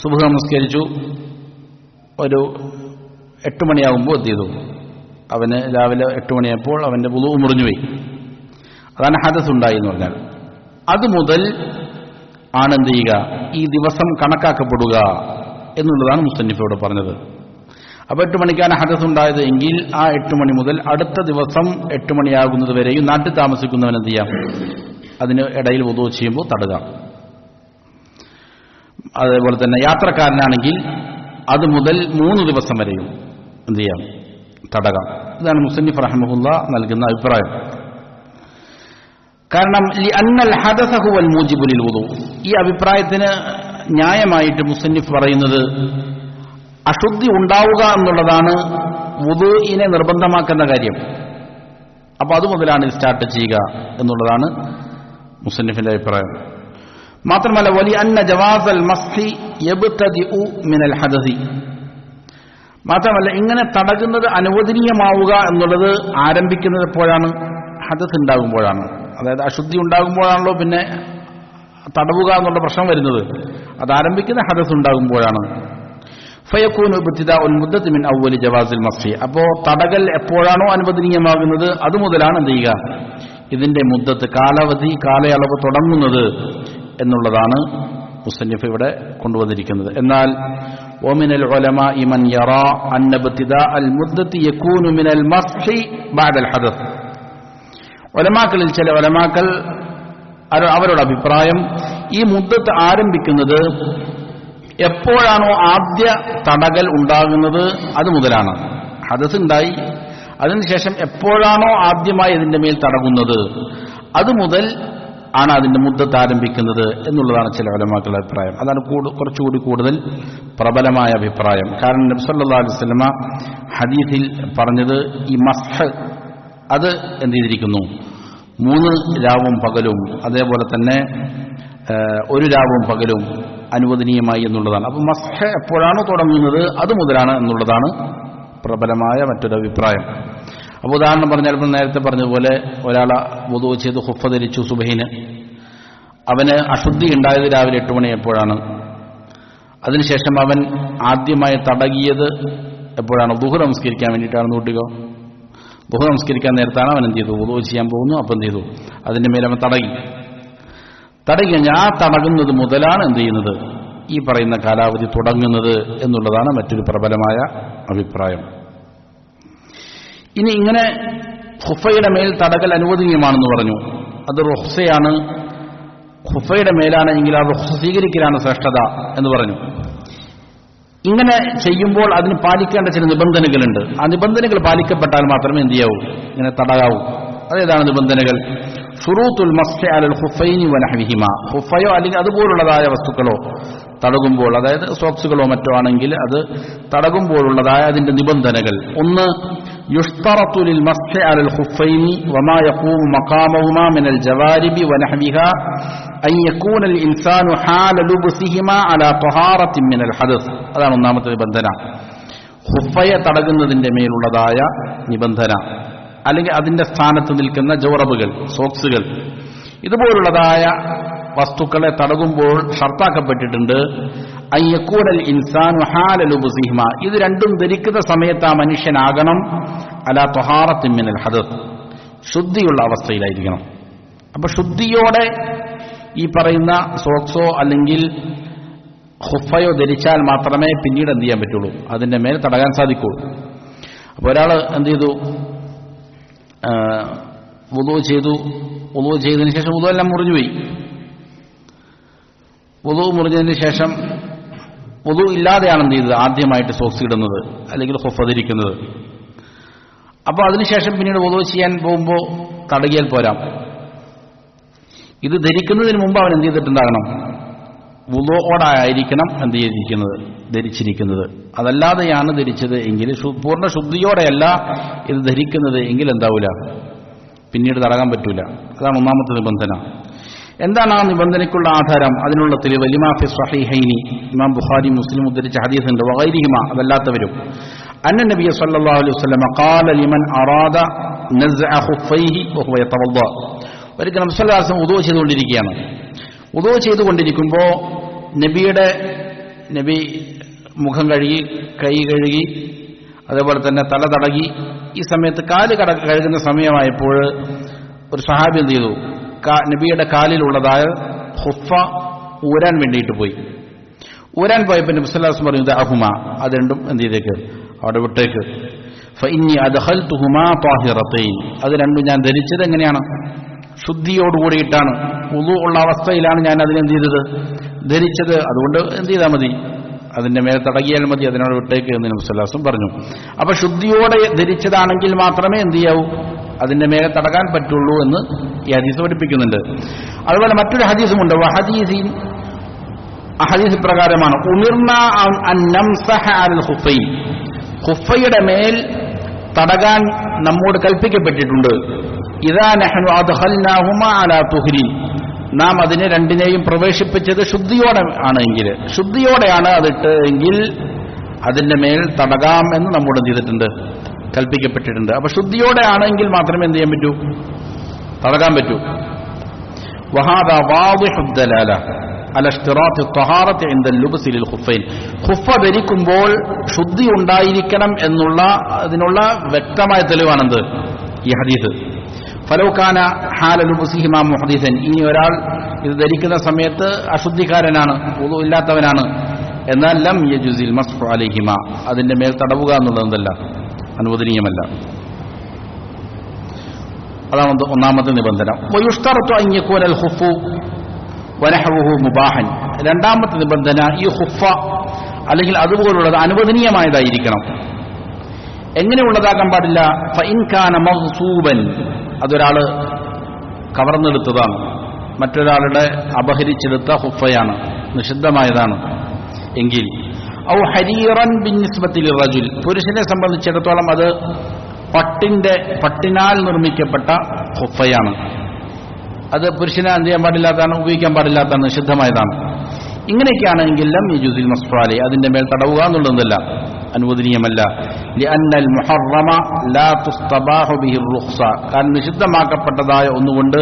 സുബ്ഹ് നമസ്കരിച്ചു, ഒരു 8 മണിയാകുമ്പോൾ എന്ത് ചെയ്തു, അവന് രാവിലെ 8 മണിയായപ്പോൾ അവന്റെ വുളൂ മുറിഞ്ഞുപോയി, അതാണ് ഹദസ് ഉണ്ടായി എന്ന് പറഞ്ഞാൽ. അതുമുതൽ ആണ് എന്ത് ചെയ്യുക, ഈ ദിവസം കണക്കാക്കപ്പെടുക എന്നുള്ളതാണ് മുസ്തന്നിഫ് ഇവിടെ പറഞ്ഞത്. അപ്പോൾ 8 മണിക്കാണ് ഹദസ് ഉണ്ടായത് എങ്കിൽ ആ 8 മണി മുതൽ അടുത്ത ദിവസം 8 മണിയാകുന്നത് വരെയും നാട്ടിൽ താമസിക്കുന്നവൻ എന്ത് ചെയ്യാം, അതിന് ഇടയിൽ വുളൂ ചെയ്യുമ്പോൾ തടകാം. അതേപോലെ തന്നെ യാത്രക്കാരനാണെങ്കിൽ അത് മുതൽ 3 ദിവസം വരെയും എന്ത് ചെയ്യാം, തടകാം. ഇതാണ് മുസ്തന്നിഫ് റഹിമഹുല്ലാ നൽകുന്ന അഭിപ്രായം. കാരണം ലിഅന്നൽ ഹദസ ഹുവൽ മൂജിബു ലിൽ വുളൂ, ഈ അഭിപ്രായത്തിന് ന്യായമായിട്ട് മുസ്തന്നിഫ് പറയുന്നത് അശുദ്ധി ഉണ്ടാവുക എന്നുള്ളതാണ് വുളൂഇനെ നിർബന്ധമാക്കുന്ന കാര്യം. അപ്പോൾ അത് മുതലാണ് സ്റ്റാർട്ട് ചെയ്യുക എന്നുള്ളതാണ് മുസ്തന്നിഫിന്റെ അഭിപ്രായം. മാത്രമല്ല വലി അന്ന ജവാസൽ മസ്ഹി യബ്തദിഉ മിനൽ ഹദസി, മാത്രമല്ല ഇങ്ങനെ തടകുന്നത് അനുവദനീയമാവുക എന്നുള്ളത് ആരംഭിക്കുന്നത് എപ്പോഴാണ്? ഹദസ് ഉണ്ടാകുമ്പോഴാണ്. അതായത് അശുദ്ധി ഉണ്ടാകുമ്പോഴാണല്ലോ പിന്നെ തടവുക എന്നുള്ള പ്രശ്നം വരുന്നത്. അത് ആരംഭിക്കുന്ന ഹദസ് ഉണ്ടാകുമ്പോഴാണ്. ഫയകൂനു ഇബ്തിദാഉൽ മുദ്ദത്തി മിൻ അവ്വലി ജവാസിൽ മസ്ഹി. അപ്പോൾ തടകൽ എപ്പോഴാണോ അനുവദനീയമാകുന്നത് അത് മുതലാണ് എന്ത് ചെയ്യുക? ഇതിന്റെ മുദ്ദത്ത്, കാലയളവ് തുടങ്ങുന്നത് എന്നുള്ളതാണ് മുസന്നിഫ് ഇവിടെ കൊണ്ടുവന്നിരിക്കുന്നത്. എന്നാൽ വമിനൽ ഉലമാഇ മൻ യറാ അന്ന ഇബ്തിദാഅൽ മുദ്ദത്തി യകൂനു മിനൽ മസ്ഹി ബഅദൽ ഹദസ്. ഉലമാക്കളിൽ ചില ഉലമാക്കൾ അവരുടെ അഭിപ്രായം ഈ മുദ്ദത്ത് ആരംഭിക്കുന്നത് എപ്പോഴാണോ ആദ്യ തടകൽ ഉണ്ടാകുന്നത് അത് മുതലാണ്. ഹദസ് ഉണ്ടായി, അതിനുശേഷം എപ്പോഴാണോ ആദ്യമായി ഇതിന്റെ മേൽ തടകുന്നത് അത് മുതൽ ആണ് അതിന്റെ മുദ്ദത്ത് ആരംഭിക്കുന്നത് എന്നുള്ളതാണ് ചില ഉലമാക്കളുടെ അഭിപ്രായം. അതാണ് കുറച്ചുകൂടി കൂടുതൽ പ്രബലമായ അഭിപ്രായം. കാരണം നബി സല്ലല്ലാഹു അലൈഹി വസല്ലമ ഹദീസിൽ പറഞ്ഞത് ഈ മസ്ഹ് അത് എന്ത് ചെയ്തിരിക്കുന്നു? 3 രാവും പകലും, അതേപോലെ തന്നെ 1 രാവും പകലും അനുവദനീയമായി എന്നുള്ളതാണ്. അപ്പോൾ മസ്ഹ് എപ്പോഴാണോ തുടങ്ങുന്നത് അത് മുതലാണ് എന്നുള്ളതാണ് പ്രബലമായ മറ്റൊരു അഭിപ്രായം. അപ്പോൾ ഉദാഹരണം പറഞ്ഞാൽ നേരത്തെ പറഞ്ഞതുപോലെ ഒരാളെ വുദൂ ചെയ്ത് ഖുഫ ധരിച്ചു സുബഹിന്, അവന് അശുദ്ധി ഉണ്ടായത് രാവിലെ 8 മണി എപ്പോഴാണ്? അതിനുശേഷം അവൻ ആദ്യമായി തടകിയത് എപ്പോഴാണ്? ദുഹർ നമസ്കരിക്കാൻ വേണ്ടിയിട്ടാണെന്ന് കൂട്ടിക്കോ. ദുഹർ നമസ്കരിക്കാൻ നേരത്താണ് അവൻ എന്ത് ചെയ്തു? വുദൂ ചെയ്യാൻ പോകുന്നു. അപ്പം എന്ത് ചെയ്തു? അതിന്റെ മേലെ അവൻ തടകി കഴിഞ്ഞാൽ ആ തടകുന്നത് മുതലാണ് എന്ത് ചെയ്യുന്നത്? ഈ പറയുന്ന കാലാവധി തുടങ്ങുന്നത് എന്നുള്ളതാണ് മറ്റൊരു പ്രബലമായ അഭിപ്രായം. ഇനി ഇങ്ങനെ ഖുഫയുടെ മേൽ തടകൽ അനുവദനീയമാണെന്ന് പറഞ്ഞു. അത് റുഖ്സയാണ്. ഖുഫയുടെ മേലാണെങ്കിൽ ആ റുഖ്സ സ്വീകരിക്കലാണ് ശ്രേഷ്ഠത എന്ന് പറഞ്ഞു. ഇങ്ങനെ ചെയ്യുമ്പോൾ അതിന് പാലിക്കേണ്ട ചില നിബന്ധനകളുണ്ട്. ആ നിബന്ധനകൾ പാലിക്കപ്പെട്ടാൽ മാത്രമേ എന്ത് ചെയ്യാവൂ? ഇങ്ങനെ തടകാവൂ. അതേതാണ് നിബന്ധനകൾ? ഷുറൂത്തുൽ മസ്ഹി അലൽ ഖുഫൈനി വനഹ്വിഹിമ. ഖുഫയോ അല്ലെങ്കിൽ അതുപോലുള്ളതായ വസ്തുക്കളോ തടകുമ്പോൾ, അതായത് സോക്സുകളോ മറ്റോ ആണെങ്കിൽ അത് തടകുമ്പോഴുള്ളതായ അതിന്റെ നിബന്ധനകൾ. ഒന്ന്, യുഷ്തറത്തു ലിൽ മസ്ഹി അലൽ ഖുഫൈനി വമാ യഖൂമു മഖാമഹുമാ മിനൽ ജവാരിബി വനഹ്വിഹാ അൻ യകൂന അൽ ഇൻസാനു ഹാല ലുബ്സിഹിമാ അലാ തഹാറത്തിൻ മിനൽ ഹദസ്. അതാണ് ഒന്നാമത്തെ നിബന്ധന. ഖുഫയെ തടകുന്നതിന്റെ മേലുള്ളതായ നിബന്ധന, അല്ലെങ്കിൽ അതിന്റെ സ്ഥാനത്ത് നിൽക്കുന്ന ജൗറബുകൾ, സോക്സുകൾ, ഇതുപോലുള്ളതായ വസ്തുക്കളെ തടകുമ്പോൾ ഷർത്താക്കപ്പെട്ടിട്ടുണ്ട് അയ്യക്കൂനൽ ഇൻസാനു ഹാല ലുബ്സിഹിമ. ഇത് രണ്ടും ധരിക്കുന്ന സമയത്ത് ആ മനുഷ്യനാകണം അലാ തഹാറത്തിൻ മിനൽ ഹദസ്, ശുദ്ധിയുള്ള അവസ്ഥയിലായിരിക്കണം. അപ്പൊ ശുദ്ധിയോടെ ഈ പറയുന്ന സോക്സോ അല്ലെങ്കിൽ ഖുഫയോ ധരിച്ചാൽ മാത്രമേ പിന്നീട് എന്ത് ചെയ്യാൻ പറ്റുള്ളൂ? അതിന്റെ മേൽ തടകാൻ സാധിക്കുള്ളൂ. അപ്പോൾ ഒരാൾ എന്ത് ചെയ്തു? വുദൂ ചെയ്തതിന് ശേഷം വുദൂ എല്ലാം മുറിഞ്ഞുപോയി. വുദൂ മുറിഞ്ഞതിന് ശേഷം വുദൂ ഇല്ലാതെയാണ് എന്ത് ചെയ്തത്? ആദ്യമായിട്ട് സോക്സ് ഇടുന്നത് അല്ലെങ്കിൽ ഖുഫ ധരിക്കുന്നത്. അപ്പോൾ അതിനുശേഷം പിന്നീട് വുദൂ ചെയ്യാൻ പോകുമ്പോൾ തടകിയാൽ പോരാ. ഇത് ധരിക്കുന്നതിന് മുമ്പ് അവൻ എന്ത് ചെയ്തിട്ടുണ്ടാകണം? വുദൂഓടായിരിക്കണം എന്ത് ചെയ്തിരിക്കുന്നത്? ധരിച്ചിരിക്കുന്നത്. അതല്ലാതെയാണ് ധരിച്ചത് എങ്കിൽ, പൂർണ്ണ ശുദ്ധിയോടെയല്ല ഇത് ധരിക്കുന്നത് എങ്കിൽ എന്താവൂല? പിന്നീട് തടകാൻ പറ്റൂല. അതാണ് ഒന്നാമത്തെ നിബന്ധന. എന്താണ് ആ നിബന്ധനയ്ക്കുള്ള ആധാരം? അതിനുള്ള തെളിവ് ലിമാ ഫി സ്വഹീഹൈനി, ഇമാം ബുഖാരി മുസ്ലിം ഉദ്ധരിച്ച ഹദീസുണ്ട്. വഗൈരിഹിമ, അതല്ലാത്തവരും. അന്ന നബി സല്ലല്ലാഹു അലൈഹി വസല്ലം ഖാല ലിമൻ അറാദ നസ്അ ഖുഫൈഹി വഹുവ യതവദ്ദ. ഒരിക്കൽ നബി സല്ലല്ലാഹു അലൈഹി വസല്ലം വുദൂ ചെയ്തുകൊണ്ടിരിക്കുകയാണ്. വുദൂ ചെയ്തുകൊണ്ടിരിക്കുമ്പോൾ നബി മുഖം കഴുകി, കൈ കഴുകി, അതേപോലെ തന്നെ തല തടകി. ഈ സമയത്ത് കാല് കഴുകുന്ന സമയമായപ്പോൾ ഒരു സഹാബി എന്ത് ചെയ്തു? നബിയുടെ കാലിലുള്ളതായ ഖുഫ ഊരാൻ വേണ്ടിയിട്ട് പോയി. ഊരാൻ പോയപ്പോൾ നബി സല്ലല്ലാഹു അലൈഹി വസല്ലം പറഞ്ഞു, ദഅഹുമാ, അത് രണ്ടും എന്ത് ചെയ്തേക്ക്? അവിടെ വിട്ടേക്ക്. ഫഇന്നി അദ്ഖൽതുഹുമാ ത്വാഹിറതൈൻ, അത് രണ്ടും ഞാൻ ധരിച്ചത് എങ്ങനെയാണ്? ശുദ്ധിയോടുകൂടിയിട്ടാണ്, വുദൂ ഉള്ള അവസ്ഥയിലാണ് ഞാൻ അതിനെന്ത് ചെയ്തത്? ധരിച്ചത്. അതുകൊണ്ട് എന്ത് ചെയ്താൽ മതി? അതിന്റെ മേലെ തടകിയാൽ മതി, അതിനോട് വിട്ടേക്ക് എന്ന് നബി സല്ലല്ലാഹു അലൈഹി വസല്ലം പറഞ്ഞു. അപ്പൊ ശുദ്ധിയോടെ ധരിച്ചതാണെങ്കിൽ മാത്രമേ എന്ത് ചെയ്യാവൂ? അതിന്റെ മേലെ തടകാൻ പറ്റുള്ളൂ എന്ന് ഈ ഹദീസ് പഠിപ്പിക്കുന്നുണ്ട്. അതുപോലെ മറ്റൊരു ഹദീസുമുണ്ട്. ഹദീസ് പ്രകാരമാണ് ഉമിർന അൻ നംസഹ അലൽ ഖുഫൈൻ, ഖുഫയുടെ മേൽ തടകാൻ നമ്മോട് കൽപ്പിക്കപ്പെട്ടിട്ടുണ്ട്. ഇദാ നഹ്നു അദ്ഖൽനാഹുമാ അലാ തുഹ്രി, നാം അതിനെ രണ്ടിനെയും പ്രവേശിപ്പിച്ചത് ശുദ്ധിയോടെ ആണെങ്കിൽ, ശുദ്ധിയോടെയാണ് അതിട്ട് എങ്കിൽ അതിന്റെ മേൽ തടകാം എന്ന് നമ്മോട് എന്ത് ചെയ്തിട്ടുണ്ട്, കൽപ്പിക്കപ്പെട്ടിട്ടുണ്ട്. അപ്പൊ ശുദ്ധിയോടെ ആണെങ്കിൽ മാത്രമേ എന്ത് ചെയ്യാൻ പറ്റൂ, തടകാൻ പറ്റൂ. വഹാദാ വാദിഹു ദലാല അല ഇഷ്തിറാത്തി ത്വഹാറത്തി ഇൻദ ലുബ്സി ലിൽ ഖുഫൈൻ. ഖുഫ ധരിക്കുമ്പോൾ ശുദ്ധി ഉണ്ടായിരിക്കണം എന്നുള്ള അതിനുള്ള വ്യക്തമായ തെളിവാണെന്ത്, ഈ ഹദീസ്. ഫലൗ കാന ഹാല ലുബ്സിഹിമാ മുഹദിസൻ, ഇനി ഒരാൾ ഇത് ധരിക്കുന്ന സമയത്ത് അശുദ്ധിക്കാരനാണ്, വുളു ഇല്ലാത്തവനാണ്, എന്നാൽ ലം യജുസിൽ മസ്ഹു അലൈഹിമ, അതിന്റെ മേൽ തടവുക എന്നുള്ളതല്ല, അനുവദനീയമല്ല. അതാണ് ഒന്നാമത്തെ നിബന്ധന. വയുഷ്തറത്തു അൻ യകൂനൽ ഖുഫു വനഹവുഹു മുബാഹൻ. രണ്ടാമത്തെ നിബന്ധന, ഈ ഖുഫ അല്ലെങ്കിൽ അതുപോലുള്ളത് അനുവദനീയമായതായിരിക്കണം. എങ്ങനെയുള്ളതാകാൻ പാടില്ല, ഫഇൻ കാന മഗ്സൂബൻ, അതൊരാള് കവർന്നെടുത്തതാണ്, മറ്റൊരാളുടെ അപഹരിച്ചെടുത്ത ഖുഫയാണ്, നിഷിദ്ധമായതാണ് എങ്കിൽ, ഔ ഹരീറൻ ബിന്നിസ്ബത്തി ലിർറജുൽ, പുരുഷനെ സംബന്ധിച്ചിടത്തോളം അത് പട്ടിനാൽ നിർമ്മിക്കപ്പെട്ട ഖുഫയാണ്, അത് പുരുഷനെ എന്ത് ചെയ്യാൻ പാടില്ലാത്തതാണ്, ഉപയോഗിക്കാൻ പാടില്ലാത്തതാണ്, നിഷിദ്ധമായതാണ്. ഇങ്ങനെയൊക്കെയാണെങ്കിൽ ലം യജൂസിൽ മസ്ഹു അലൈഹി, അതിന്റെ മേൽ തടവുക എന്നുള്ളതല്ല, അനുവദനീയമല്ല. ലിഅന്നൽ മുഹറമ ലാ തുസ്തബാഹു ബിഹി റുഖ്സ, കാരണം നിഷിദ്ധമാക്കപ്പെട്ടതായ ഒന്നുകൊണ്ട്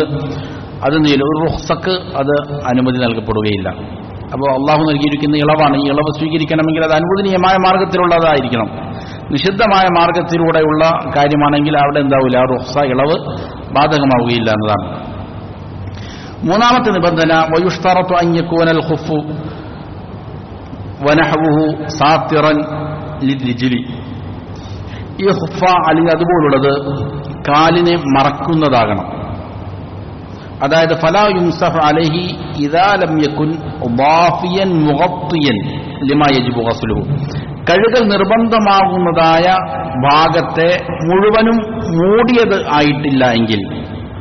അത് ഒരു റുഖ്സക്ക് അത് അനുമതി നൽകപ്പെടുകയില്ല. അപ്പോൾ അള്ളാഹു നൽകിയിരിക്കുന്ന ഇളവാണ്, ഈ ഇളവ് സ്വീകരിക്കണമെങ്കിൽ അത് അനുവദനീയമായ മാർഗത്തിലുള്ളതായിരിക്കണം. നിഷിദ്ധമായ മാർഗത്തിലൂടെയുള്ള കാര്യമാണെങ്കിൽ അവിടെ എന്താവില്ല, ആ റുഖ്സ ഇളവ് ബാധകമാവുകയില്ല എന്നതാണ്. മൂന്നാമത്തെ നിബന്ധന, വയുഷ്തറത്തു അൻ യകൂനൽ ഖുഫു വനഹവുഹു സാത്തിറൻ ലിർരിജ്ലി, ഈ ഖുഫ അല്ലെങ്കിൽ അതുപോലുള്ളത് കാലിനെ മറക്കുന്നതാകണം. അതായത് ഫലാ യുംസഹു അലൈഹി ഇദാ ലം യകുൻ ളാഫിയൻ മുഗത്തിയൻ ലിമാ യജിബു ഗസ്ലുഹു, കഴുകൽ നിർബന്ധമാകുന്നതായ ഭാഗത്തെ മുഴുവനും മൂടിയത് ആയിട്ടില്ല എങ്കിൽ.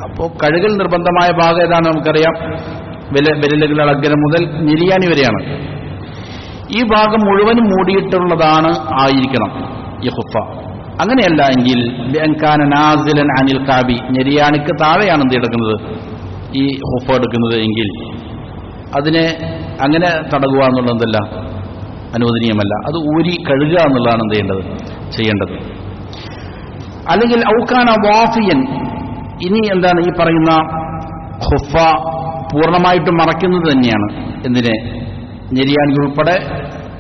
അപ്പോൾ കഴുകൽ നിർബന്ധമായ ഭാഗം ഏതാണ് നമുക്കറിയാം, വിരലുകളുടെ അഗ്രം മുതൽ ഞെരിയാണി വരെയാണ്. ഈ ഭാഗം മുഴുവനും മൂടിയിട്ടുള്ളതാണ് ആയിരിക്കണം ഈ ഖുഫ. അങ്ങനെയല്ല എങ്കിൽ ലിഅൻകാന നാസിലൻ അനിൽ കഅബി, ഞെരിയാണിക്ക് താഴെയാണ് എന്ത് എടുക്കുന്നത്, ഈ ഖുഫ എടുക്കുന്നത് എങ്കിൽ അതിനെ അങ്ങനെ തടകുക എന്നുള്ളതല്ല, അനുവദനീയമല്ല. അത് ഊരി കഴുകുക എന്നുള്ളതാണ് എന്ത് ചെയ്യേണ്ടത്. അല്ലെങ്കിൽ ഔകാന വാഫിയൻ, ഇനി എന്താണ് ഈ പറയുന്ന ഖുഫ പൂർണ്ണമായിട്ടും മറയ്ക്കുന്നത് തന്നെയാണ്, എന്തിനെ, ഞെരിയാണി ഉൾപ്പെടെ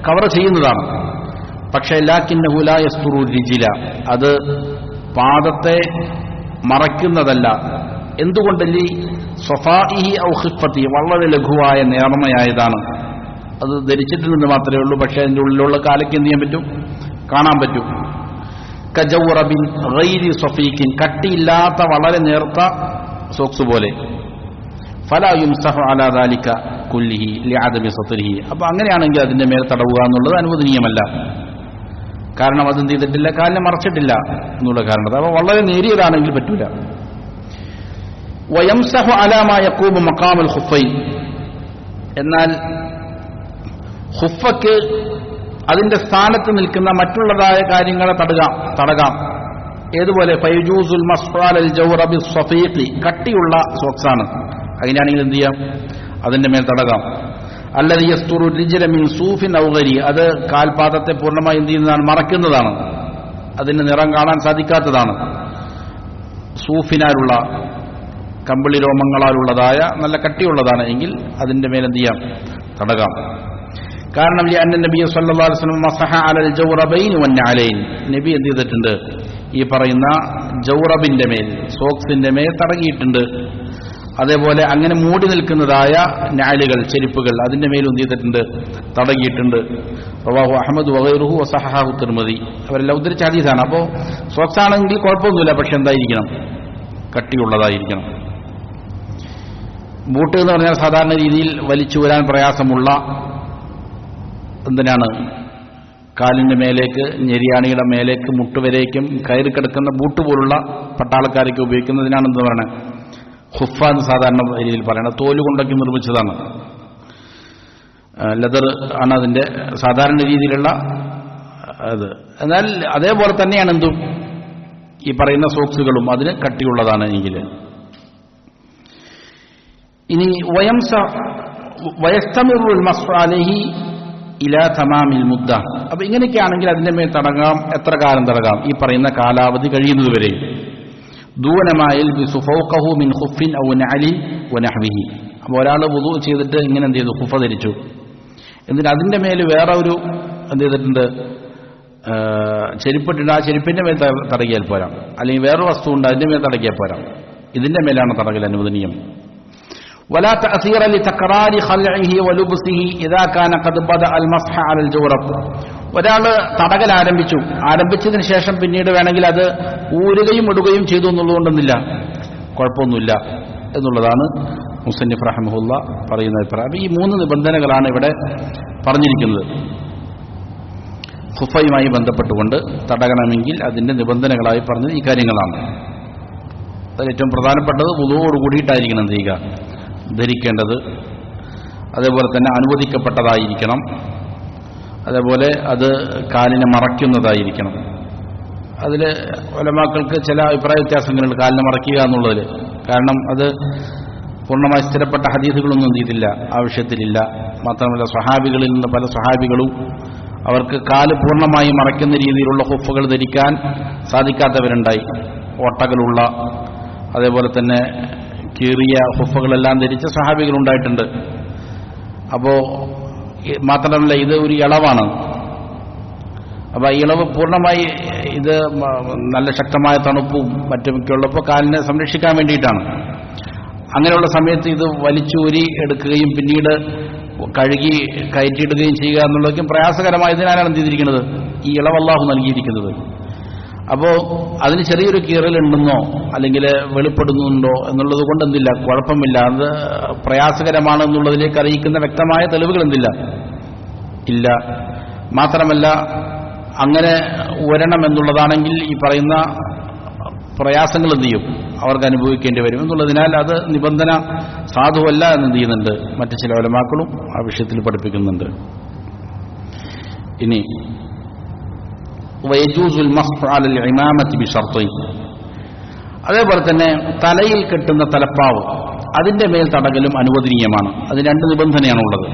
കവർ ചെയ്യുന്നതാണ്. പക്ഷേ ലാകിന്നഹു ലാ യസ്തുറു റിജ്ല, അത് പാദത്തെ മറയ്ക്കുന്നതല്ല. എന്തുകൊണ്ട്, ലി സ്വഫാഇഹി ഔ ഖിഫത്തി, വളരെ ലഘുവായ നേർമയായതാണ്, അത് ധരിച്ചിട്ടുണ്ടെന്ന് മാത്രമേ ഉള്ളൂ. പക്ഷേ അതിൻ്റെ ഉള്ളിലുള്ള കാലയ്ക്ക് എന്ത് ചെയ്യാൻ പറ്റും, കാണാൻ പറ്റും. കജൗറബിൻ ഗൈരി സഫീഖിൻ, കട്ടിയില്ലാത്ത വളരെ നേർത്ത സോക്സ് പോലെ. ഫലാ യുംസഹു അലാ ദാലിക കുല്ലിഹി ലിഅദമി സത്രിഹി, അപ്പോൾ അങ്ങനെയാണെങ്കിൽ അതിന്റെ മേൽ തടവുക എന്നുള്ളത് അനുവദനീയമല്ല. കാരണം അതെന്ത് ചെയ്തിട്ടില്ല, കാലിനെ മറച്ചിട്ടില്ല എന്നുള്ള കാരണത. അപ്പോൾ വളരെ നേരിയതാണെങ്കിൽ പറ്റൂല. വയംസഹു അലാ മാ യഖൂമു മഖാമുൽ ഖുഫൈൻ, എന്നാൽ ഖുഫക്ക് അതിന്റെ സ്ഥാനത്ത് നിൽക്കുന്ന മറ്റുള്ളതായ കാര്യങ്ങളെ തടകാം. ഏതുപോലെ ഫയജൂസുൽ മസ്ഹു അലൽ ജൗറബി സ്വഫീഖി, കട്ടിയുള്ള സോക്സാണ്, അങ്ങനെയാണെങ്കിൽ എന്ത് ചെയ്യാം, അതിന്റെ മേൽ തടകാം. അല്ലദി യസ്തുറു റിജ്ല മിൻ സൂഫിൻ ഔ ഗരി, അത് കാൽപാദത്തെ പൂർണ്ണമായി എന്ത് ചെയ്യുന്നതാണ്, മറയ്ക്കുന്നതാണ്, അതിന്റെ നിറം കാണാൻ സാധിക്കാത്തതാണ്. സൂഫിനാലുള്ള കമ്പിളി രോമങ്ങളാലുള്ളതായ നല്ല കട്ടിയുള്ളതാണ് എങ്കിൽ അതിന്റെ മേൽ എന്ത് ചെയ്യാം, തടകാം. കാരണം നബി സല്ലല്ലാഹു അലൈഹി വസല്ലം മസഹ അലൽ ജൗറബൈൻ വന്നഅലൈൻ, നബി എന്ത് ചെയ്തിട്ടുണ്ട്, ഈ പറയുന്ന ജൗറബിന്റെ മേൽ, സോക്സിന്റെ മേൽ തടകിയിട്ടുണ്ട്. അതേപോലെ അങ്ങനെ മൂടി നിൽക്കുന്നതായ നാലുകൾ, ചെരുപ്പുകൾ, അതിന്റെ മേലും എന്ത് ചെയ്തിട്ടുണ്ട്, തടകിയിട്ടുണ്ട്. റവാഹു അഹ്മദ് വഗൈറുഹു വസഹഹു തിർമിദി, അവരെല്ലാം ഉദ്ധരിച്ച ഹദീസാണ്. അപ്പോൾ സോക്സ് ആണെങ്കിൽ കുഴപ്പമൊന്നുമില്ല, പക്ഷെ എന്തായിരിക്കണം, കട്ടിയുള്ളതായിരിക്കണം. ബൂട്ട് എന്ന് പറഞ്ഞാൽ സാധാരണ രീതിയിൽ വലിച്ചൂരാൻ പ്രയാസമുള്ള, എന്തിനാണ്, കാലിന്റെ മേലേക്ക്, ഞെരിയാണിയുടെ മേലേക്ക്, മുട്ടുവരേക്കും കയറി കിടക്കുന്ന ബൂട്ട് പോലുള്ള പട്ടാളക്കാരൊക്കെ ഉപയോഗിക്കുന്നതിനാണ് എന്ത് പറയുന്നത്, ഖുഫ എന്ന് സാധാരണ രീതിയിൽ പറയുന്നത്. തോല് കൊണ്ടൊക്കെ നിർമ്മിച്ചതാണ്, ലെതർ ആണ് അതിന്റെ സാധാരണ രീതിയിലുള്ള അത്. എന്നാൽ അതേപോലെ തന്നെയാണ് എന്തും ഈ പറയുന്ന സോക്സുകളും അതിന് കട്ടിയുള്ളതാണ് എങ്കിൽ. ഇനി വയസ്തമിറുൽ മസ്ഹു അലൈഹി ഇലാ തമാമിൽ മുദ്ദ, അപ്പൊ ഇങ്ങനെയൊക്കെയാണെങ്കിൽ അതിന്റെ മേൽ തടകാം. എത്ര കാലം തടകാം? ഈ പറയുന്ന കാലാവധി കഴിയുന്നതുവരെ. ദൂനമായിൽ ബിസുഫൗഖഹു മിൻ ഖുഫിൻ ഔ നഅലിൻ വനഹ്വിഹി. അപ്പോൾ ഒരാൾ വുദൂ ചെയ്തിട്ട് ഇങ്ങനെ എന്ത് ചെയ്തു? ഖുഫ ധരിച്ചു. എന്നിട്ട് അതിന്റെ മേൽ വേറെ ഒരു എന്ത് ചെയ്തിട്ടുണ്ട്? ചെരുപ്പിട്ടുണ്ട്. ആ ചെരുപ്പിന്റെ മേൽ തടകിയാൽ പോരാ. അല്ലെങ്കിൽ വേറൊരു വസ്തു ഉണ്ട്, അതിന്റെ മേൽ തടകിയാൽ പോരാ. ഇതിന്റെ മേലാണ് തടകൽ അനുവദനീയം. ولا تأثير لتكرار خلعه ولبسه إذا كان قد بدأ المسح على الجورب. ഒരാൾ തടകൽ ആരംഭിച്ചതിന് ശേഷം പിന്നീട് വേണമെങ്കിൽ അത് ഊരുകയും ഇടുകയും ചെയ്തു എന്നുള്ളതുകൊണ്ടൊന്നില്ല, കുഴപ്പമൊന്നുമില്ല എന്നുള്ളതാണ് മുസന്നിഫ് റഹിമഹുല്ല പറയുന്ന അഭിപ്രായം. ഈ 3 നിബന്ധനകളാണ് ഇവിടെ പറഞ്ഞിരിക്കുന്നത്. ഖുഫയുമായി ബന്ധപ്പെട്ടുകൊണ്ട് തടകണമെങ്കിൽ അതിന്റെ നിബന്ധനകളായി പറഞ്ഞത് ഈ കാര്യങ്ങളാണ്. അതിൽ ഏറ്റവും പ്രധാനപ്പെട്ടത് വുദൂവോട് കൂടിയിട്ടായിരിക്കണം എന്ത് ചെയ്യുക? ധരിക്കേണ്ടത്. അതേപോലെ തന്നെ അനുവദിക്കപ്പെട്ടതായിരിക്കണം. അതേപോലെ അത് കാലിനെ മറയ്ക്കുന്നതായിരിക്കണം. അതിൽ ഉലമാക്കൾക്ക് ചില അഭിപ്രായ വ്യത്യാസങ്ങളുണ്ട് കാലിനെ മറയ്ക്കുക എന്നുള്ളതിൽ. കാരണം അത് പൂർണ്ണമായി സ്ഥിരപ്പെട്ട ഹദീസുകളൊന്നും എന്ത് ചെയ്തില്ല, ആവശ്യത്തിലില്ല. മാത്രമല്ല സ്വഹാബികളിൽ നിന്ന് പല സ്വഹാബികളും അവർക്ക് കാല് പൂർണ്ണമായി മറയ്ക്കുന്ന രീതിയിലുള്ള ഹുഫുകൾ ധരിക്കാൻ സാധിക്കാത്തവരുണ്ടായി. ഓട്ടകളുള്ള അതേപോലെ തന്നെ കീറിയ ഹുഫുകളെല്ലാം ധരിച്ച സ്വഹാബികളുണ്ടായിട്ടുണ്ട്. അപ്പോൾ മാത്രമല്ല ഇത് ഒരു ഇളവാണ്. അപ്പോൾ ഈ ഇളവ് പൂർണ്ണമായി ഇത് നല്ല ശക്തമായ തണുപ്പും മറ്റുമൊക്കെ ഉള്ളപ്പോൾ കാലിനെ സംരക്ഷിക്കാൻ വേണ്ടിയിട്ടാണ്. അങ്ങനെയുള്ള സമയത്ത് ഇത് വലിച്ചൂരി എടുക്കുകയും പിന്നീട് കഴുകി കയറ്റിയിടുകയും ചെയ്യുക എന്നുള്ളതൊക്കെ പ്രയാസകരമായതിനാലാണ് എന്ത് ചെയ്തിരിക്കുന്നത്? ഈ ഇളവ് അല്ലാഹു നൽകിയിരിക്കുന്നത്. അപ്പോൾ അതിന് ചെറിയൊരു കീറലുണ്ടെന്നോ അല്ലെങ്കിൽ വെളിപ്പെടുന്നുണ്ടോ എന്നുള്ളത് കൊണ്ട് എന്തില്ല, കുഴപ്പമില്ല. അത് പ്രയാസകരമാണ് എന്നുള്ളതിലേക്ക് അറിയിക്കുന്ന വ്യക്തമായ തെളിവുകൾ എന്തില്ല, ഇല്ല. മാത്രമല്ല അങ്ങനെ ഉരണം എന്നുള്ളതാണെങ്കിൽ ഈ പറയുന്ന പ്രയാസങ്ങൾ എന്ത് ചെയ്യും, അവർക്ക് അനുഭവിക്കേണ്ടി വരും എന്നുള്ളതിനാൽ അത് നിബന്ധന സാധുവല്ല എന്ന് എന്ത് ചെയ്യുന്നുണ്ട് മറ്റു ചില ഉലമാക്കളും ആ വിഷയത്തിൽ പഠിപ്പിക്കുന്നുണ്ട്. ഇനി വയജൂസുൽ മസ്ഹ് അലൽ ഇമാമത്തി ബിശർത്തൈൻ. അതേപോലെ തന്നെ തലയിൽ കെട്ടുന്ന തലപ്പാവ് അതിന്റെ മേൽ തടകലും അനുവദനീയമാണ്. അതിന് 2 നിബന്ധനയാണുള്ളത്.